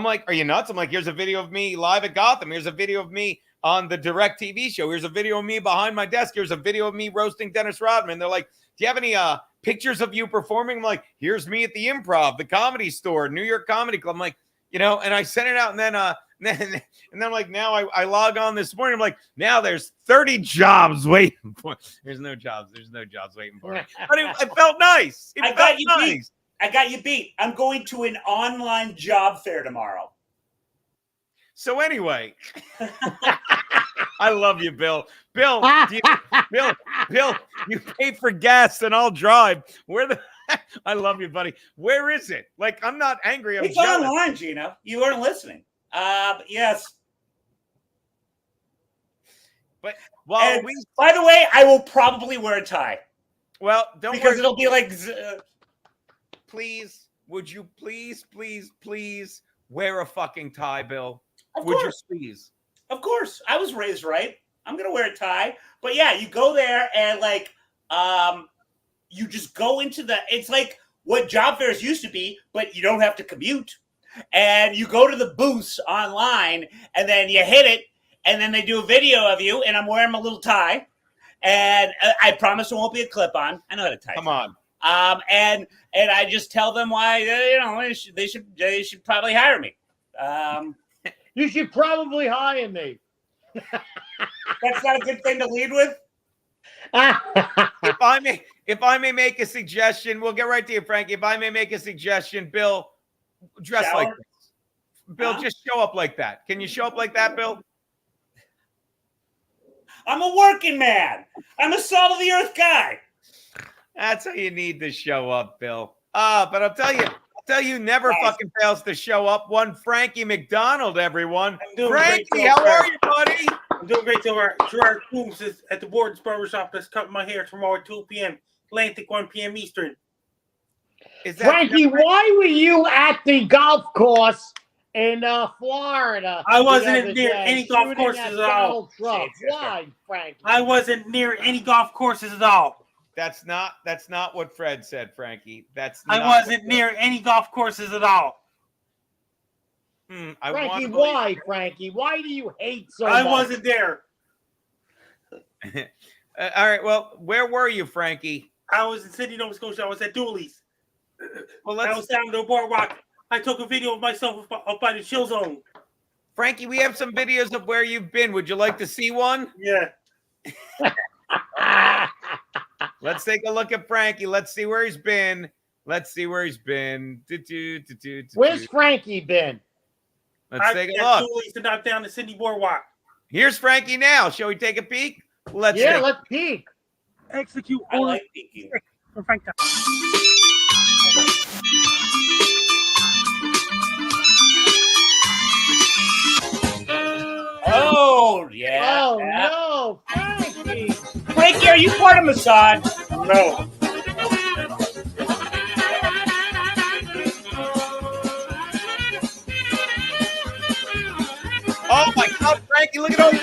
like, are you nuts? I'm like, here's a video of me live at Gotham. Here's a video of me on the Direct TV show. Here's a video of me behind my desk. Here's a video of me roasting Dennis Rodman. They're like, do you have any pictures of you performing? I'm like, here's me at the Improv, the Comedy Store, New York Comedy Club. I'm like, you know, and I sent it out, and then like now I log on this morning. I'm like, now there's 30 jobs waiting for. There's no jobs waiting for me. But it felt nice. I got you beat. I got you beat. I'm going to an online job fair tomorrow. So anyway, I love you, Bill. Bill, you pay for gas and I'll drive. I love you, buddy. Where is it? Like, I'm not angry. I'm it's jealous. Online, Gino. You weren't listening. Yes. But by the way, I will probably wear a tie. Well, don't because worry. It'll be like. Please, would you please wear a fucking tie, Bill? Of would course. You please? Of course. I was raised right. I'm gonna wear a tie. But yeah, you go there and like you just go into it's like what job fairs used to be, but you don't have to commute. And you go to the booths online and then you hit it, and then they do a video of you, and I'm wearing my little tie. And I promise it won't be a clip-on. I know how to tie. Come on. And I just tell them why they should probably hire me. You should probably hire me. That's not a good thing to lead with. If I may make a suggestion, we'll get right to you, Frankie. If I may make a suggestion, Bill, dress like this. Bill, just show up like that. Can you show up like that, Bill? I'm a working man. I'm a salt of the earth guy. That's how you need to show up, Bill. But I'll tell you, never fucking fails to show up. One Frankie McDonald, everyone. Frankie, how are you, buddy? I'm doing great. Gerard Coombs is at the Borden's Barbershop that's cutting my hair tomorrow at 2 p.m. Atlantic, 1 p.m. Eastern. Frankie, why were you at the golf course in Florida? I wasn't near any golf courses at all. Why, Frankie? I wasn't near any golf courses at all. That's not what Fred said, Frankie. I wasn't near any golf courses at all. Frankie, why, Frankie? Why do you hate so much? I wasn't there. All right. Well, where were you, Frankie? I was in Sydney, Nova Scotia. I was at Dooley's. Well, I was down the boardwalk. I took a video of myself up by the chill zone. Frankie, we have some videos of where you've been. Would you like to see one? Yeah. Let's take a look at Frankie. Let's see where he's been. Where's Frankie been? Let's take a look. Dooley's and not down the Sydney boardwalk. Here's Frankie now. Shall we take a peek? Let's peek. Execute I order. like peeking. For Frank. Oh, yeah. Oh, no, Frankie. Frankie, are you part of Mossad? No. Oh, my God, Frankie, look at all these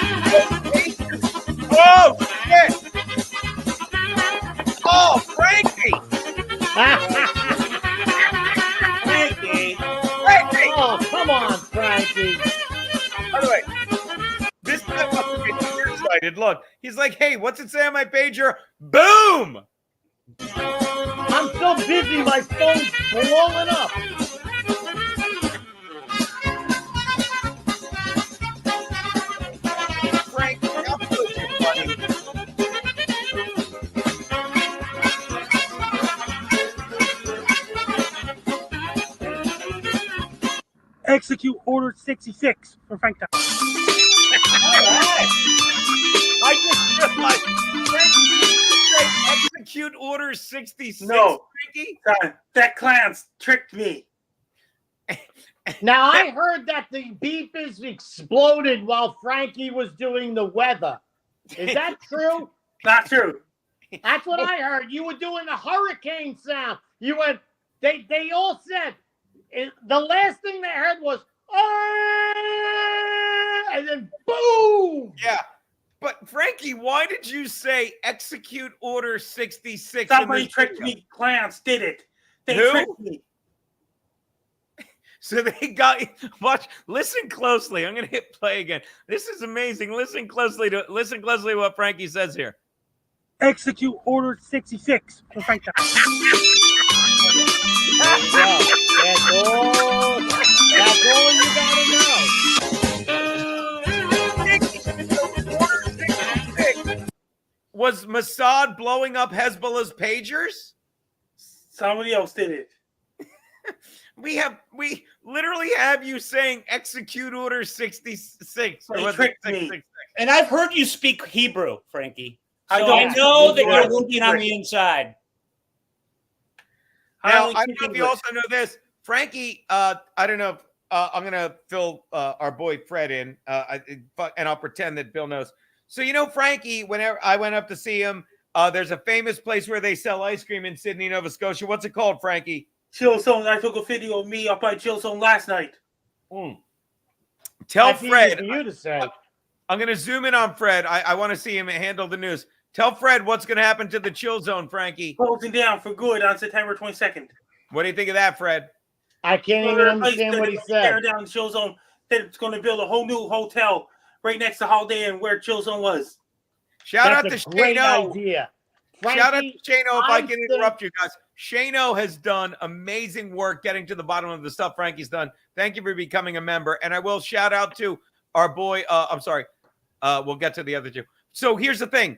faces. Oh, shit. Oh, Frankie. Frankie. Oh, come on, Frankie. By the way, this guy must be nearsighted. Look, he's like, hey, what's it say on my pager? Boom! I'm so busy, my phone's blowing up. Frank, how good you, buddy. Execute order 66 for Frank. All right. I just realized, Frankie, execute order 66. No. Frankie? That clown's tricked me. Now, I heard that the beepers exploded while Frankie was doing the weather. Is that true? Not true. That's what I heard. You were doing the hurricane sound. You went, they all said, the last thing they heard was, "Ah!" and then boom. Yeah. But Frankie, why did you say execute order 66? Somebody tricked me. Clowns did it. They tricked me. So they got you. Watch. Listen closely. I'm going to hit play again. This is amazing. Listen closely to what Frankie says here. Execute order 66 for Frank. There you go. That's all. That's all you gotta know. Was Mossad blowing up Hezbollah's pagers? Somebody else did it. We literally have you saying execute order 66. So he tricked me. And I've heard you speak Hebrew, Frankie. So I I don't. know that Yeah. you're looking on the inside. Now, only I speak don't know if you English. also know this. Frankie, I don't know if I'm going to fill our boy Fred in, and I'll pretend that Bill knows. So, you know, Frankie, whenever I went up to see him, there's a famous place where they sell ice cream in Sydney, Nova Scotia. What's it called, Frankie? Chill Zone. I took a video of me up by Chill Zone last night. Tell That's easy Fred. for you to say. I'm going to zoom in on Fred. I want to see him handle the news. Tell Fred what's going to happen to the chill zone, Frankie. Closing down for good on September 22nd. What do you think of that, Fred? I can't even understand what he said. Tear down the Chill Zone. It's going to build a whole new hotel right next to Holiday Inn where Chill Zone was. Shout out That's to a great Shano. idea. Shout out to Frankie, Shano if I can think- interrupt you guys. Shano has done amazing work getting to the bottom of the stuff Frankie's done. Thank you for becoming a member. And I will shout out to our boy. I'm sorry. We'll get to the other two. So here's the thing.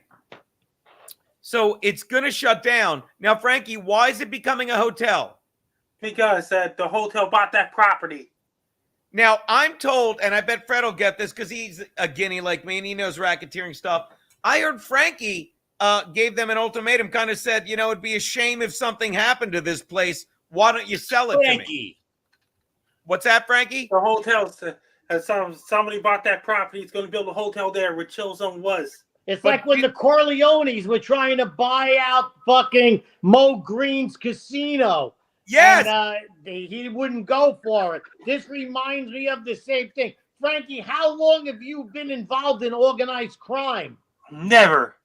So it's going to shut down. Now, Frankie, why is it becoming a hotel? Because the hotel bought that property. Now, I'm told, and I bet Fred will get this because he's a guinea like me and he knows racketeering stuff. I heard Frankie gave them an ultimatum, kind of said, you know, it'd be a shame if something happened to this place. Why don't you sell it to me? What's that, Frankie? The hotel, somebody bought that property. It's going to build a hotel there where Chill Zone was. It's like when the Corleones were trying to buy out fucking Mo Green's casino. Yes. And, he wouldn't go for it. This reminds me of the same thing. Frankie, how long have you been involved in organized crime? Never.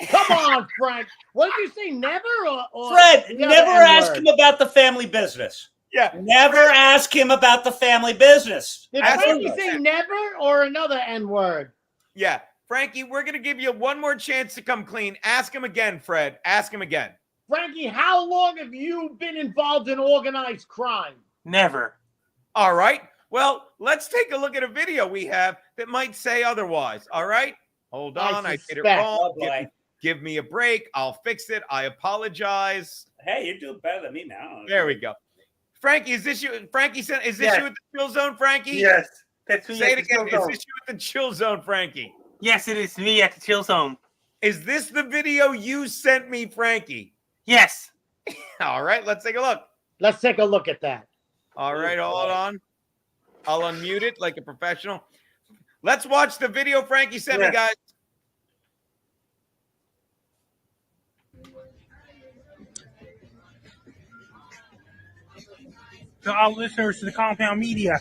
Come on, Frank. What did you say, never? Or Fred, the other never ask N-word? him about the family business. Yeah. Never ask him about the family business. Did Ask Frankie him. say never or another N-word? Yeah. Frankie, we're going to give you one more chance to come clean. Ask him again, Fred. Ask him again. Frankie, how long have you been involved in organized crime? Never. All right. Well, let's take a look at a video we have that might say otherwise. All right. Hold on. I did it suspect. wrong. Oh, boy. Give me a break. I'll fix it. I apologize. Hey, you're doing better than me now. There we go. Frankie, is this you? Frankie said, is this Yes. you at the chill zone, Frankie? Yes. That's me Say at it the again. Chill Is Zone. this you at the chill zone, Frankie? Yes, it is me at the Chill Zone. Is this the video you sent me, Frankie? Yes. All right. Let's take a look. Let's take a look at that. All right. Hold on. I'll unmute it like a professional. Let's watch the video Frankie sent me, Yes. guys. To our listeners to the Compound Media,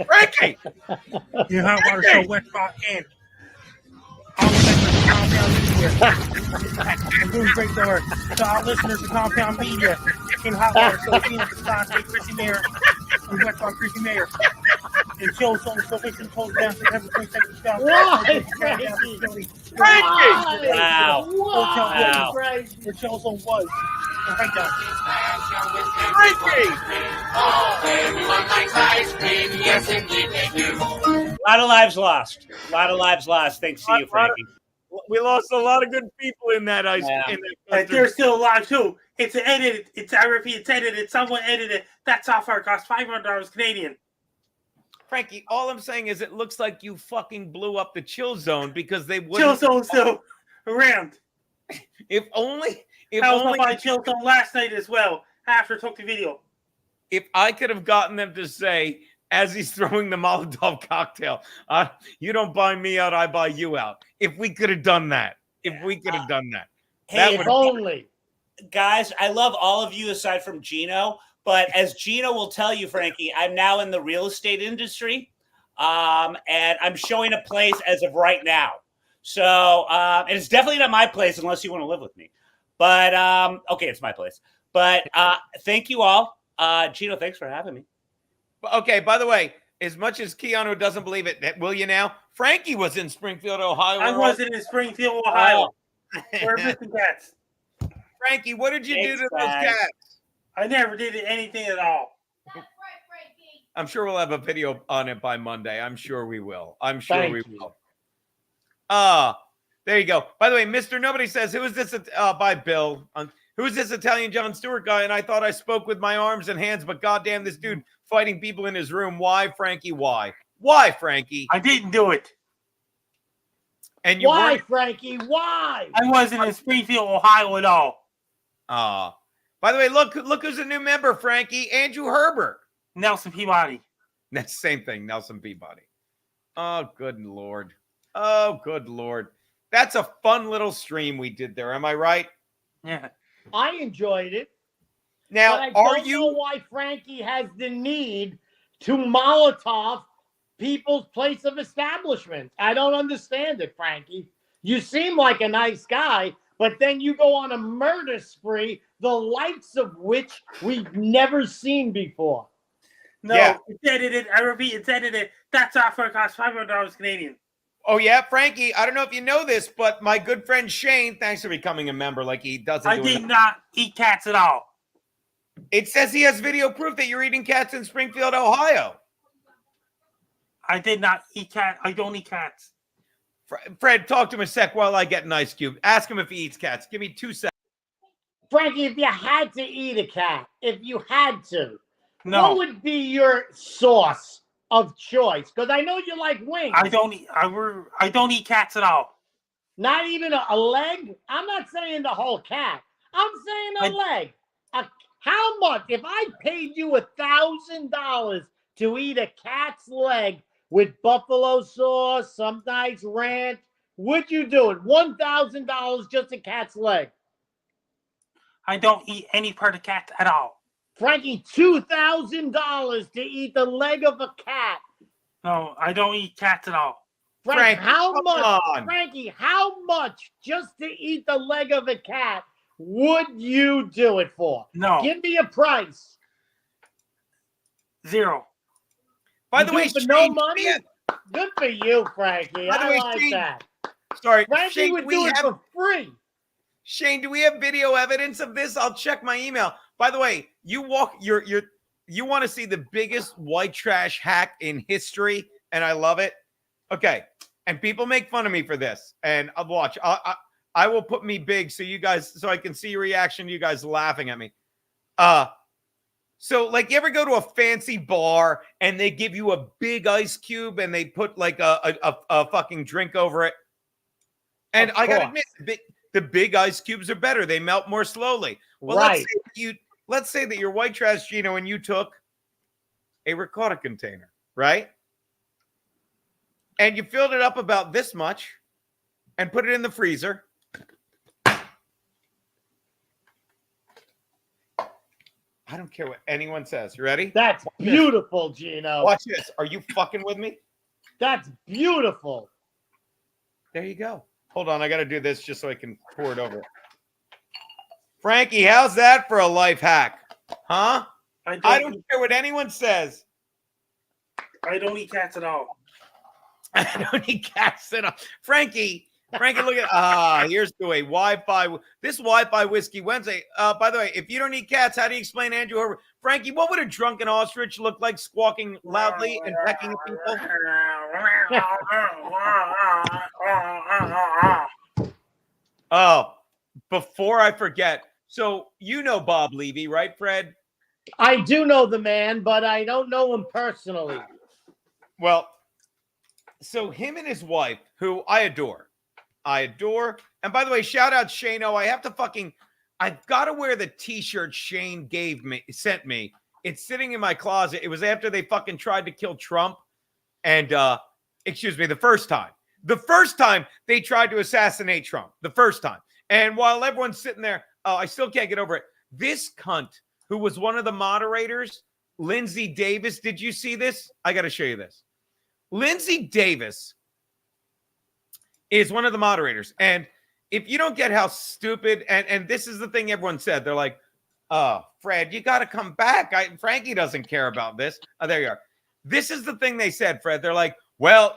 Frankie! you have our show West Rock and our listeners to Compound Media. I'm doing great there. To our listeners to Compound Media in Hot Water, so Phoenix, Wisconsin, Chrissy Mayer, and West Rock, Chrissy Mayer. And Chill Zone, so we can close down September 22nd. Why, Frankie? Frankie! Wow. Wow. Where Chill Zone was. Right now. Frankie! A lot of lives lost. A lot of lives lost. Thanks to you, Frankie. We lost a lot of good people in that ice. Yeah. In that And they're still alive too. It's edited. I repeat, it's edited. Someone edited. That software costs $500 Canadian. Frankie, all I'm saying is it looks like you fucking blew up the chill zone because they wouldn't. Chill Zone still around. If only. If I was only. up by Chill Zone last night as well. After I took the video. If I could have gotten them to say, as he's throwing the Molotov cocktail, you don't buy me out, I buy you out. If we could have done that. If we could have done that. Hey, If only. guys, I love all of you aside from Gino. But as Gino will tell you, Frankie, I'm now in the real estate industry, and I'm showing a place as of right now. So and it's definitely not my place unless you want to live with me. But okay, it's my place. But thank you all. Gino, thanks for having me. Okay, by the way, as much as Keanu doesn't believe it, will you now? Frankie was in Springfield, Ohio. I wasn't in Springfield, Ohio. We're missing cats. Frankie, what did you do Thanks, to those guys. cats? I never did anything at all. I'm sure we'll have a video on it by Monday. I'm sure we will. I'm sure Thank we you. will. There you go. By the way, Mr. Nobody says, who is this? By Bill. Who is this Italian Jon Stewart guy? And I thought I spoke with my arms and hands, but goddamn, this dude fighting people in his room. Why, Frankie? Why? Why, Frankie? I didn't do it. And you Why, weren't. Frankie? Why? I wasn't in Springfield, Ohio at all. By the way, look who's a new member, Frankie. Andrew Herbert. Nelson Peabody. That's the same thing, Nelson Peabody. Oh, good Lord. Oh, good Lord. That's a fun little stream we did there. Am I right? Yeah. I enjoyed it. Now, but I are don't you know why Frankie has the need to Molotov people's place of establishment. I don't understand it, Frankie. You seem like a nice guy, but then you go on a murder spree, the likes of which we've never seen before. No, Yeah. it's edited. I repeat, it's edited. That software costs $500 Canadian. Oh, yeah, Frankie, I don't know if you know this, but my good friend Shane, thanks for becoming a member like he doesn't I do did enough. not eat cats at all. It says he has video proof that you're eating cats in Springfield, Ohio. I did not eat cat. I don't eat cats. Fred, talk to him a sec while I get an ice cube. Ask him if he eats cats. Give me 2 seconds. Frankie, if you had to eat a cat, if you had to, No. what would be your sauce of choice? Because I know you like wings. I don't eat cats at all. Not even a leg? I'm not saying the whole cat. I'm saying a leg. How much? If I paid you $1,000 to eat a cat's leg with buffalo sauce, some nice ranch, would you do it? $1,000 just a cat's leg. I don't eat any part of cats at all. Frankie, $2,000 to eat the leg of a cat. No, I don't eat cats at all. Frank, how come much? on. Frankie, how much just to eat the leg of a cat would you do it for? No. Give me a price. 0. By You the do way, it for Shane, no money? yeah. Good for you, Frankie. By the I way, like Shane, that. Sorry, Frankie Shane, would do it for free. Shane, do we have video evidence of this? I'll check my email. By the way, you want to see the biggest white trash hack in history, and I love it. Okay, and people make fun of me for this, and I'll watch. I will put me big so I can see your reaction to you guys laughing at me. So like, you ever go to a fancy bar and they give you a big ice cube and they put like a fucking drink over it? And I gotta admit, the big ice cubes are better. They melt more slowly. Well, Right. let's say that you're white trash, Gino, and you took a ricotta container, right? And you filled it up about this much and put it in the freezer. I don't care what anyone says. You ready? That's beautiful, Gino. Watch this. Are you fucking with me? That's beautiful. There you go. Hold on. I got to do this just so I can pour it over. Frankie, how's that for a life hack? Huh? I don't care what anyone says. I don't eat cats at all. I don't eat cats at all. Frankie, look at here's to a Wi-Fi. This Wi-Fi Whiskey Wednesday. By the way, if you don't eat cats, how do you explain Andrew Herbert? Frankie, what would a drunken ostrich look like squawking loudly and pecking at people? Oh, before I forget. So you know Bob Levy, right, Fred? I do know the man, but I don't know him personally. Well, so him and his wife, who I adore. And by the way, shout out Shane-O. I've got to wear the t-shirt Shane sent me. It's sitting in my closet. It was after they fucking tried to kill Trump. And, the first time. The first time they tried to assassinate Trump. The first time. And while everyone's sitting there, I still can't get over it. This cunt, who was one of the moderators, Lindsay Davis. Did you see this? I got to show you this. Lindsay Davis is one of the moderators. And if you don't get how stupid, and this is the thing everyone said, they're like, oh, Fred, you got to come back. Frankie doesn't care about this. Oh, there you are. This is the thing they said, Fred. They're like, well,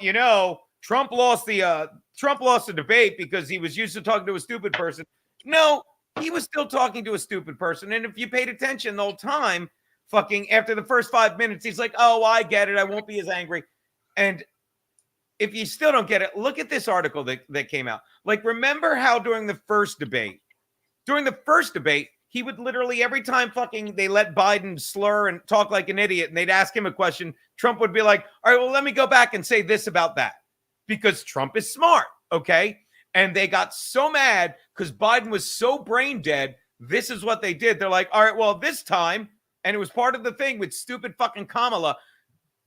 Trump lost the debate because he was used to talking to a stupid person. No, he was still talking to a stupid person. And if you paid attention the whole time, fucking after the first 5 minutes, he's like, oh, I get it. I won't be as angry. And if you still don't get it, look at this article that came out. Like, remember how during the first debate, he would literally, every time fucking they let Biden slur and talk like an idiot and they'd ask him a question, Trump would be like, all right, well, let me go back and say this about that, because Trump is smart, okay? And they got so mad because Biden was so brain dead. This is what they did. They're like, all right, well, this time, and it was part of the thing with stupid fucking Kamala,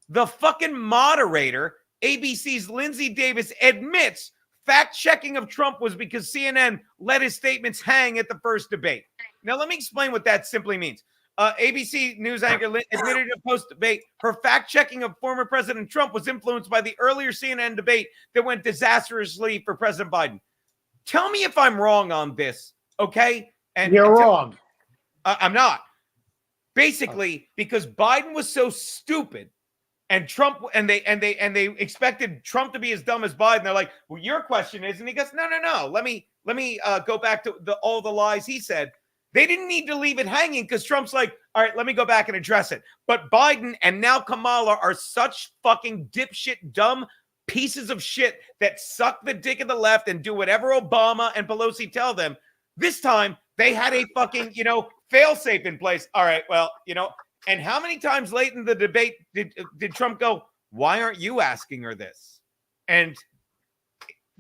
the fucking moderator, ABC's Lindsay Davis, admits fact-checking of Trump was because CNN let his statements hang at the first debate. Now, let me explain what that simply means. ABC news anchor admitted in post-debate her fact-checking of former President Trump was influenced by the earlier CNN debate that went disastrously for President Biden. Tell me if I'm wrong on this, okay? And you're wrong. I'm not. Basically, because Biden was so stupid, and Trump and they expected Trump to be as dumb as Biden. They're like, well, your question is, and he goes, no. Let me go back to all the lies he said. They didn't need to leave it hanging because Trump's like, all right, let me go back and address it. But Biden and now Kamala are such fucking dipshit, dumb pieces of shit that suck the dick of the left and do whatever Obama and Pelosi tell them. This time they had a fucking, fail-safe in place. All right, well, and how many times late in the debate did Trump go, why aren't you asking her this? And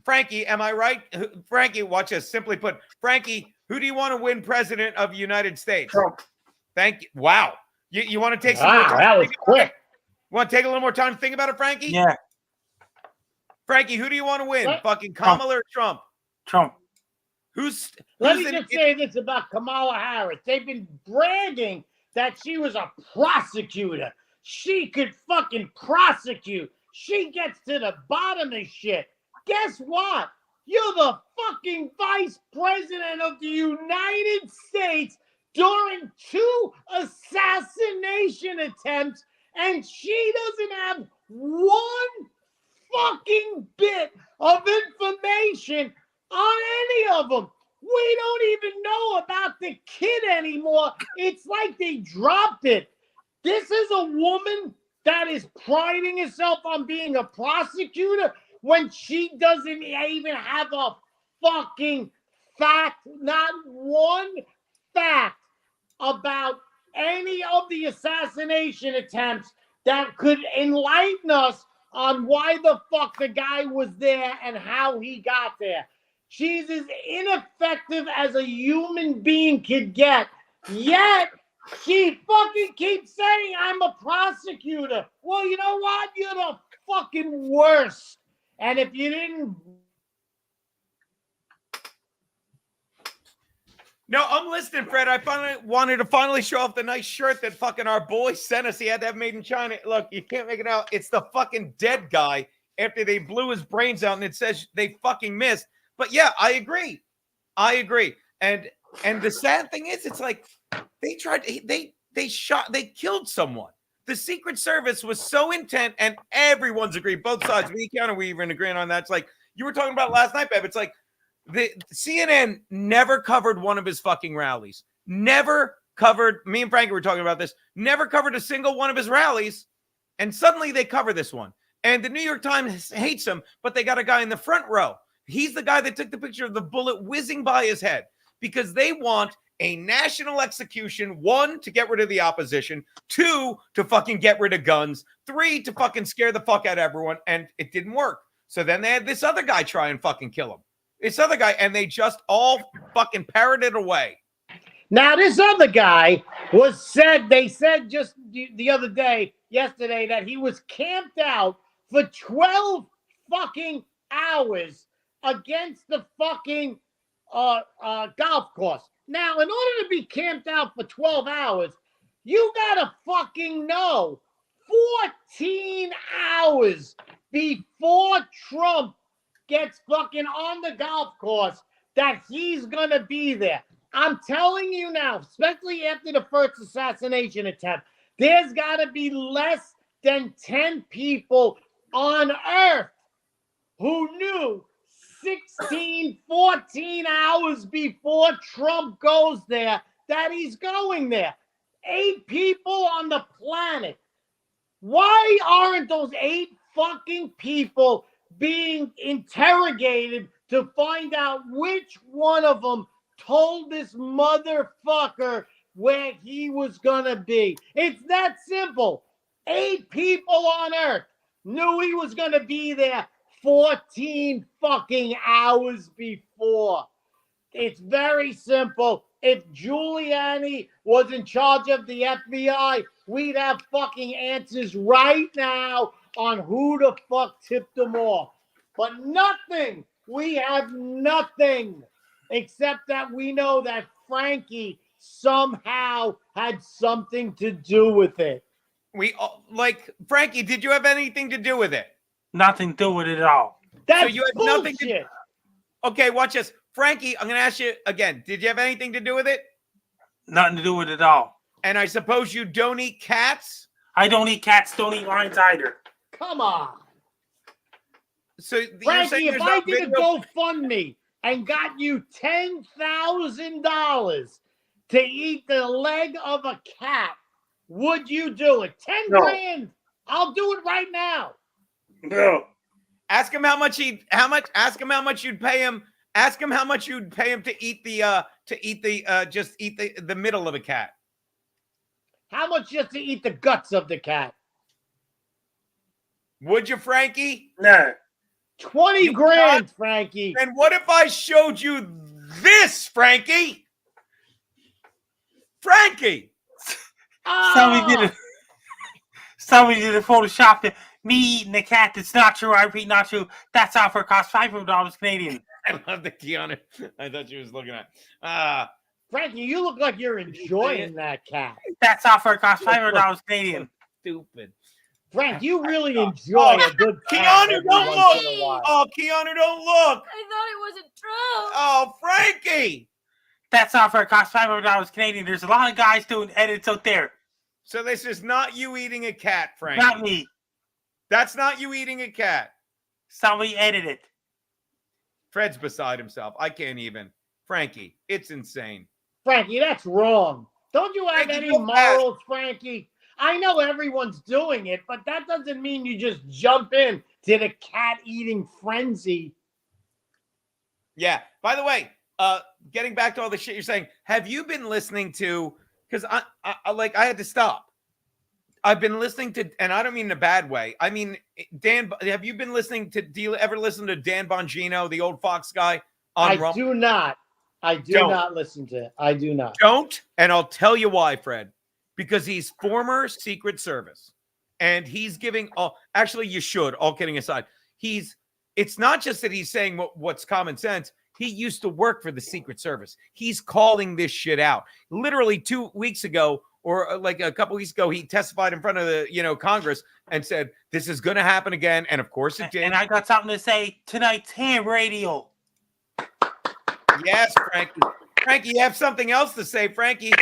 Frankie, am I right? Frankie, watch this. Simply put, Frankie, who do you want to win president of the United States? Trump. Thank you. Wow. You want to take some more time? That was quick. Want to take a little more time to think about it, Frankie? Yeah. Frankie, who do you want to win? What? Fucking Kamala or Trump? Trump. Let me just say this about Kamala Harris. They've been bragging that she was a prosecutor. She could fucking prosecute. She gets to the bottom of shit. Guess what? You're the fucking vice president of the United States during 2 assassination attempts, and she doesn't have one fucking bit of information on any of them. We don't even know about the kid anymore. It's like they dropped it. This is a woman that is priding herself on being a prosecutor when she doesn't even have a fucking fact, not one fact about any of the assassination attempts that could enlighten us on why the fuck the guy was there and how he got there. She's as ineffective as a human being could get, yet she fucking keeps saying, I'm a prosecutor. Well, you know what? You're the fucking worst. And if you didn't... No, I'm listening, Fred. I wanted to show off the nice shirt that fucking our boy sent us. He had to have made in China. Look, you can't make it out. It's the fucking dead guy after they blew his brains out, and it says they fucking missed. But yeah, I agree. And the sad thing is, it's like they killed someone. The Secret Service was so intent, and everyone's agreed. Both sides, me and we even agreeing on that. It's like you were talking about last night, Bev. It's like the CNN never covered one of his fucking rallies. Never covered. Me and Frankie were talking about this. Never covered a single one of his rallies, and suddenly they cover this one. And the New York Times hates him, but they got a guy in the front row. He's the guy that took the picture of the bullet whizzing by his head because they want a national execution, 1, to get rid of the opposition, 2, to fucking get rid of guns, 3, to fucking scare the fuck out of everyone. And it didn't work. So then they had this other guy try and fucking kill him. This other guy, and they just all fucking parroted away. Now, this other guy they said just the other day, yesterday, that he was camped out for 12 fucking hours against the fucking golf course. Now, in order to be camped out for 12 hours, you gotta fucking know 14 hours before Trump gets fucking on the golf course that he's gonna be there. I'm telling you now, especially after the first assassination attempt, there's gotta be less than 10 people on Earth who knew 16, 14 hours before Trump goes there that he's going there. 8 people on the planet. Why aren't those 8 fucking people being interrogated to find out which one of them told this motherfucker where he was gonna be? It's that simple. 8 people on Earth knew he was gonna be there 14 fucking hours before. It's very simple. If Giuliani was in charge of the FBI, we'd have fucking answers right now on who the fuck tipped them off. But nothing. We have nothing except that we know that Frankie somehow had something to do with it. Frankie, did you have anything to do with it? Nothing to do with it at all. That's so you had bullshit. nothing to. Okay, watch this. Frankie, I'm going to ask you again. Did you have anything to do with it? Nothing to do with it at all. And I suppose you don't eat cats? I don't eat cats, don't eat lions either. Come on. So Frankie, if I did a GoFundMe and got you $10,000 to eat the leg of a cat, would you do it? 10 grand. I'll do it right now. No. Ask him how much ask him how much you'd pay him. Ask him how much you'd pay him to eat the middle of a cat. How much just to eat the guts of the cat? Would you, Frankie? No. 20 grand, Frankie. And what if I showed you this, Frankie? Frankie! Somebody did a Photoshop to me eating the cat. That's not true. I repeat, not true. That's offer cost $500 Canadian. I love the Keanu. I thought you was looking at. Frankie, you look like you're enjoying that cat. That's offer cost $500 Canadian. Stupid. Frank, you really enjoy a good cat. Keanu, don't look. Oh, Keanu, don't look. I thought it wasn't true. Oh, Frankie. That's offer cost $500 Canadian. There's a lot of guys doing edits out there. So this is not you eating a cat, Frankie. Not me. That's not you eating a cat. Somebody edited it. Fred's beside himself. I can't even. Frankie, it's insane. Frankie, that's wrong. Don't you have any morals, Frankie? I know everyone's doing it, but that doesn't mean you just jump in to the cat-eating frenzy. Yeah. By the way, getting back to all the shit you're saying, have you been listening to? Because I had to stop. I've been listening to, and I don't mean in a bad way. I mean, Dan. Have you been listening to? Do you ever listen to Dan Bongino, the old Fox guy? I do not. I do not listen to it. I do not. Don't, and I'll tell you why, Fred. Because he's former Secret Service, and he's giving. Actually, you should. All kidding aside, it's not just that he's saying what's common sense. He used to work for the Secret Service. He's calling this shit out. Literally 2 weeks ago, or like a couple weeks ago, he testified in front of the Congress and said this is going to happen again. And of course it did. And I got something to say tonight's ham radio. Yes, Frankie. Frankie, you have something else to say, Frankie.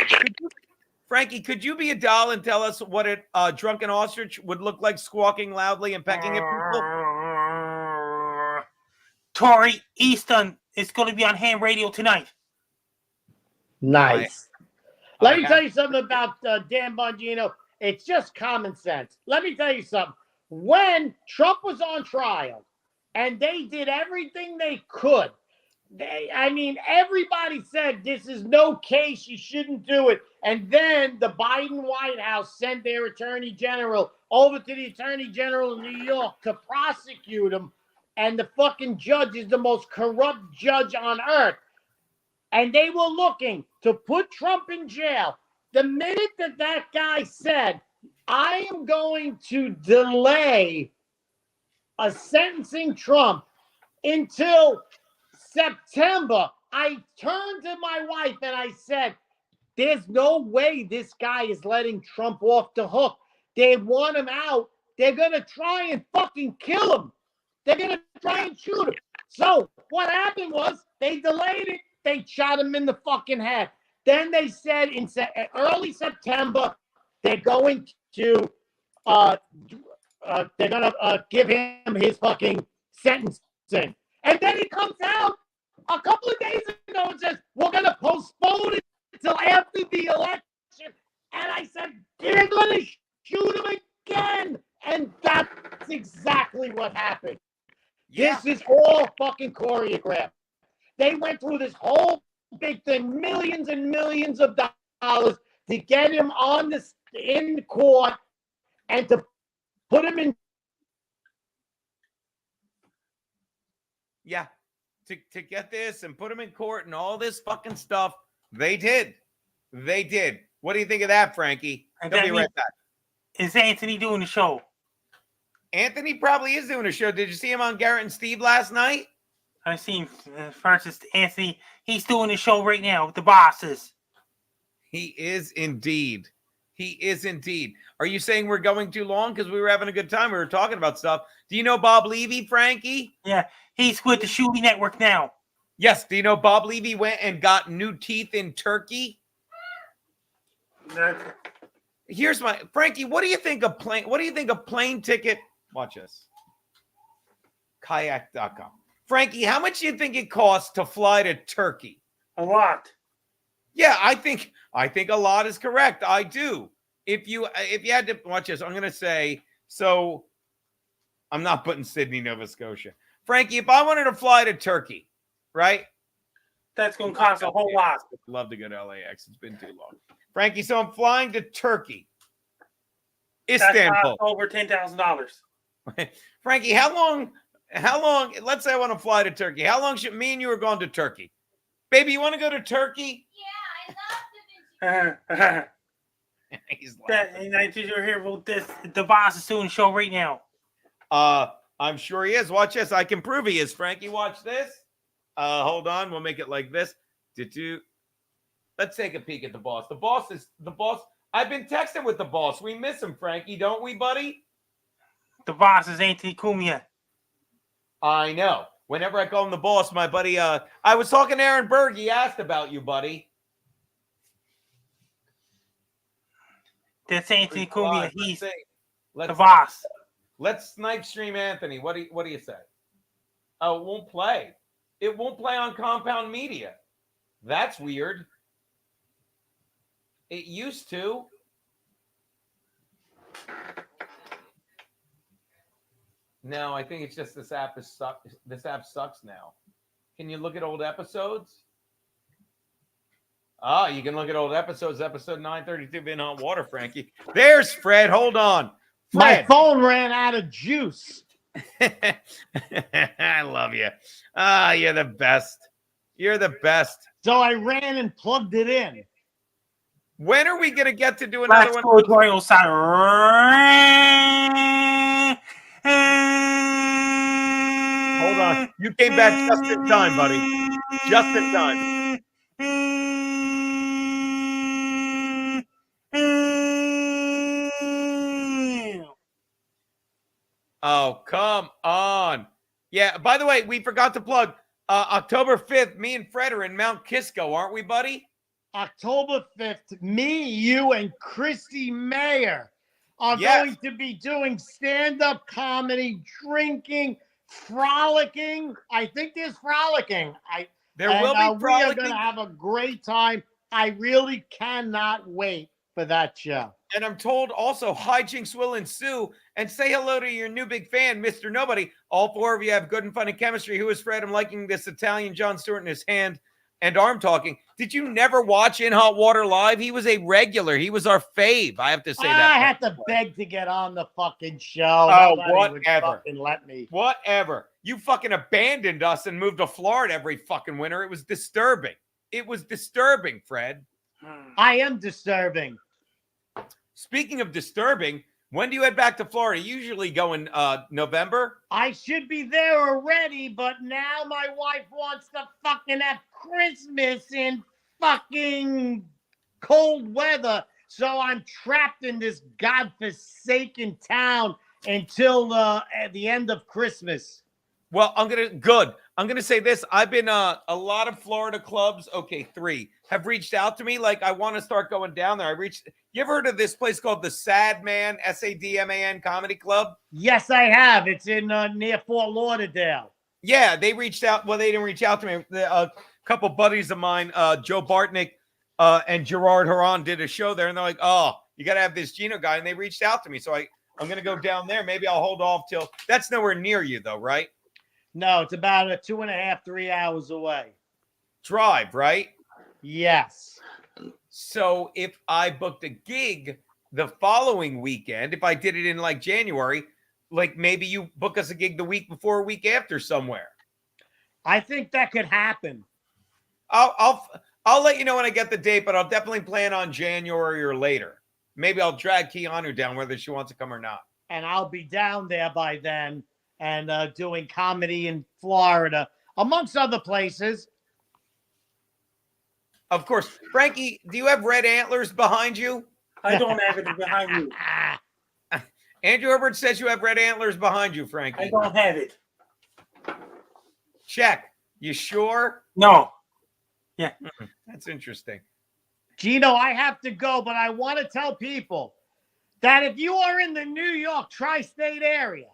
Frankie, could you be a doll and tell us what a drunken ostrich would look like squawking loudly and pecking at people? Tori Easton is going to be on ham radio tonight. Nice. Let me tell you something about Dan Bongino. It's just common sense. Let me tell you something. When Trump was on trial and they did everything they could, everybody said this is no case, you shouldn't do it. And then the Biden White House sent their attorney general over to the attorney general in New York to prosecute him. And the fucking judge is the most corrupt judge on earth. And they were looking to put Trump in jail. The minute that guy said, I am going to delay sentencing Trump until September, I turned to my wife and I said, there's no way this guy is letting Trump off the hook. They want him out. They're going to try and fucking kill him. They're going to try and shoot him. So what happened was they delayed it. They shot him in the fucking head. Then they said in early September, they're going to give him his fucking sentencing. And then he comes out a couple of days ago and says, we're going to postpone it until after the election. And I said, they're going to shoot him again. And that's exactly what happened. Yeah. This is all fucking choreographed. They went through this whole big thing, millions and millions of dollars to get him on this in court and to put him in. Yeah. To get this and put him in court and all this fucking stuff. They did. They did. What do you think of that, Frankie? And Don't be right back. Is Anthony doing the show? Anthony probably is doing a show. Did you see him on Garrett and Steve last night? I seen Francis Anthony. He's doing the show right now with the bosses. He is indeed. He is indeed. Are you saying we're going too long? Because we were having a good time. We were talking about stuff. Do you know Bob Levy, Frankie? Yeah, he's with the Shooty Network now. Yes. Do you know Bob Levy went and got new teeth in Turkey? Here's my Frankie. What do you think of plane? What do you think of plane ticket? Watch this. Kayak.com. Frankie, how much do you think it costs to fly to Turkey? A lot. Yeah, I think a lot is correct. I do. If you had to watch this, I'm going to say, so I'm not putting Sydney, Nova Scotia. Frankie, if I wanted to fly to Turkey, right? That's going to cost a whole lot. Love to go to LAX. It's been too long. Frankie, so I'm flying to Turkey. Istanbul. Over $10,000. Frankie, how long, let's say I want to fly to Turkey. How long should me and you are going to Turkey? Baby, you want to go to Turkey? Yeah, I love Da Vinci. He's laughing. And I did you hear about this? The boss is doing the show right now. I'm sure he is. Watch this. I can prove he is. Frankie, watch this. Hold on. We'll make it like this. Let's take a peek at the boss. The boss. I've been texting with the boss. We miss him, Frankie, don't we, buddy? The boss is Anthony Cumia. I know. Whenever I call him the boss, my buddy, I was talking to Aaron Berg. He asked about you, buddy. That's Anthony Cumia. He's the boss. Let's snipe stream Anthony. What do you say? Oh, it won't play. It won't play on Compound Media. That's weird. It used to. No, I think it's just this app sucks now. Can you look at old episodes? Oh, you can look at old episodes. Episode 932 been hot water, Frankie. There's Fred. Hold on. My phone ran out of juice. I love you. You're the best. You're the best. So I ran and plugged it in. When are we going to get to do another one? Hold on. You came back just in time, buddy. Just in time. Oh, come on. Yeah, by the way, we forgot to plug October 5th, me and Fred are in Mount Kisco, aren't we, buddy? October 5th, me, you, and Christy Mayer are going to be doing stand-up comedy, drinking, frolicking. I think there's frolicking. There will be frolicking. We are going to have a great time. I really cannot wait for that show. And I'm told also hijinks will ensue. And say hello to your new big fan, Mr. Nobody. All four of you have good and funny chemistry. Who is Fred? I'm liking this Italian Jon Stewart in his hand and arm talking. Did you never watch In Hot Water Live? He was a regular. He was our fave. I have to say that. I had to beg to get on the fucking show. Oh, Nobody whatever. would fucking let me. Whatever. You fucking abandoned us and moved to Florida every fucking winter. It was disturbing. It was disturbing, Fred. I am disturbing. Speaking of disturbing, when do you head back to Florida? You usually go in November? I should be there already, but now my wife wants to fucking have Christmas in fucking cold weather. So I'm trapped in this godforsaken town until the end of Christmas. Well, I'm going to say this. I've been a lot of Florida clubs. Okay, 3 have reached out to me. Like, I want to start going down there. You ever heard of this place called the Sadman, Sadman Comedy Club? Yes, I have. It's in near Fort Lauderdale. Yeah, they reached out. Well, they didn't reach out to me. A couple buddies of mine, Joe Bartnick and Gerard Haran did a show there, and they're like, "Oh, you got to have this Gino guy," and they reached out to me, so I'm going to go down there. Maybe I'll hold off till that's nowhere near you, though, right? No, it's about 2.5, 3 hours away. Drive, right? Yes. So if I booked a gig the following weekend, if I did it in like January, like maybe you book us a gig the week before, a week after somewhere. I think that could happen. I'll let you know when I get the date, but I'll definitely plan on January or later. Maybe I'll drag Keanu down whether she wants to come or not. And I'll be down there by then and doing comedy in Florida, amongst other places. Of course. Frankie, do you have red antlers behind you? I don't have it behind you. Andrew Herbert says you have red antlers behind you, Frankie. I don't have it. Check. You sure? No. Yeah. That's interesting. Gino, I have to go, but I want to tell people that if you are in the New York tri-state area,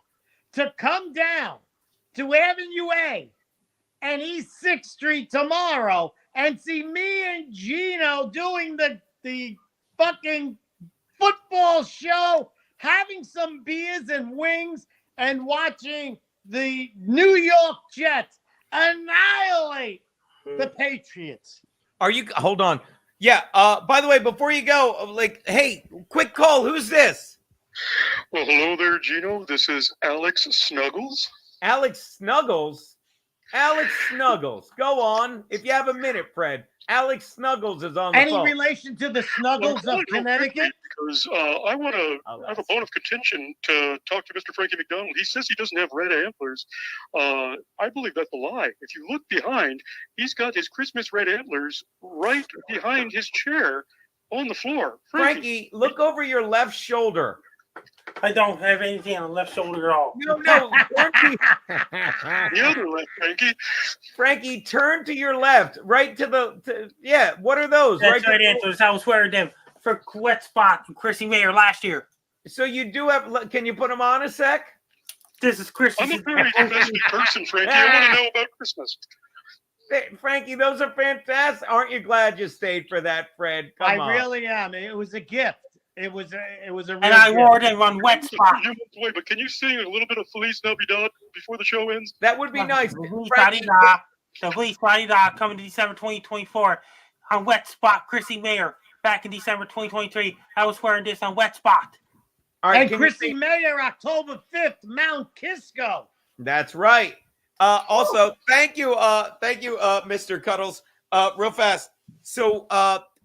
to come down to Avenue A and East 6th Street tomorrow and see me and Gino doing the fucking football show, having some beers and wings, and watching the New York Jets annihilate the Patriots. Are you? Hold on. Yeah. By the way, before you go, like, hey, quick call. Who's this? Well, hello there, Gino. This is Alex Snuggles. Alex Snuggles? Alex Snuggles. Go on. If you have a minute, Fred. Alex Snuggles is on the phone. Any relation to the Snuggles of Connecticut? Because I want to have a bone of contention to talk to Mr. Frankie McDonald. He says he doesn't have red antlers. I believe that's a lie. If you look behind, he's got his Christmas red antlers right behind his chair on the floor. Frankie, look over your left shoulder. I don't have anything on the left shoulder at all. No. Frankie. The other left, Frankie. Frankie, turn to your left, right to the. Yeah, what are those? That's right answers. I was wearing them for Wet Spot and Chrissy Mayer last year. So you do have. Can you put them on a sec? This is Christmas. I'm a very invested person, Frankie. I want to know about Christmas. Frankie, those are fantastic. Aren't you glad you stayed for that, Fred? Come on. I really am. It was a gift. It was a real and I gift. wore them on Wet Spot. But can you sing a little bit of Feliz Navidad before the show ends? That would be nice. The Feliz Navidad coming to December 2024 on Wet Spot. Chrissy Mayer back in December 2023. I was wearing this on Wet Spot. All right, and Chrissy Mayer, October 5th, Mount Kisco. That's right. Also, thank you, Mr. Cuddles. Real fast. So,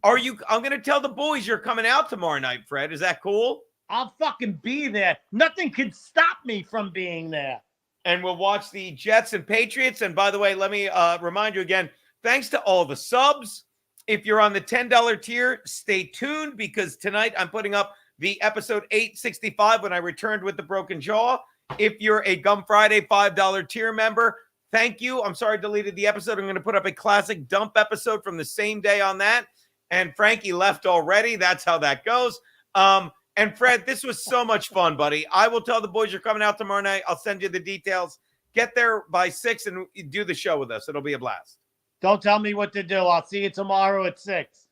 I'm going to tell the boys you're coming out tomorrow night, Fred. Is that cool? I'll fucking be there. Nothing can stop me from being there. And we'll watch the Jets and Patriots. And by the way, let me remind you again, thanks to all the subs. If you're on the $10 tier, stay tuned because tonight I'm putting up the episode 865 when I returned with the broken jaw. If you're a Gum Friday $5 tier member, thank you. I'm sorry I deleted the episode. I'm going to put up a classic dump episode from the same day on that. And Frankie left already. That's how that goes. And Fred, this was so much fun, buddy. I will tell the boys you're coming out tomorrow night. I'll send you the details. Get there by 6 and do the show with us. It'll be a blast. Don't tell me what to do. I'll see you tomorrow at 6.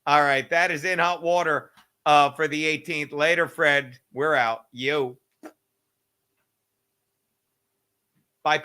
All right. That is In Hot Water for the 18th. Later, Fred. We're out. You. Bye, people.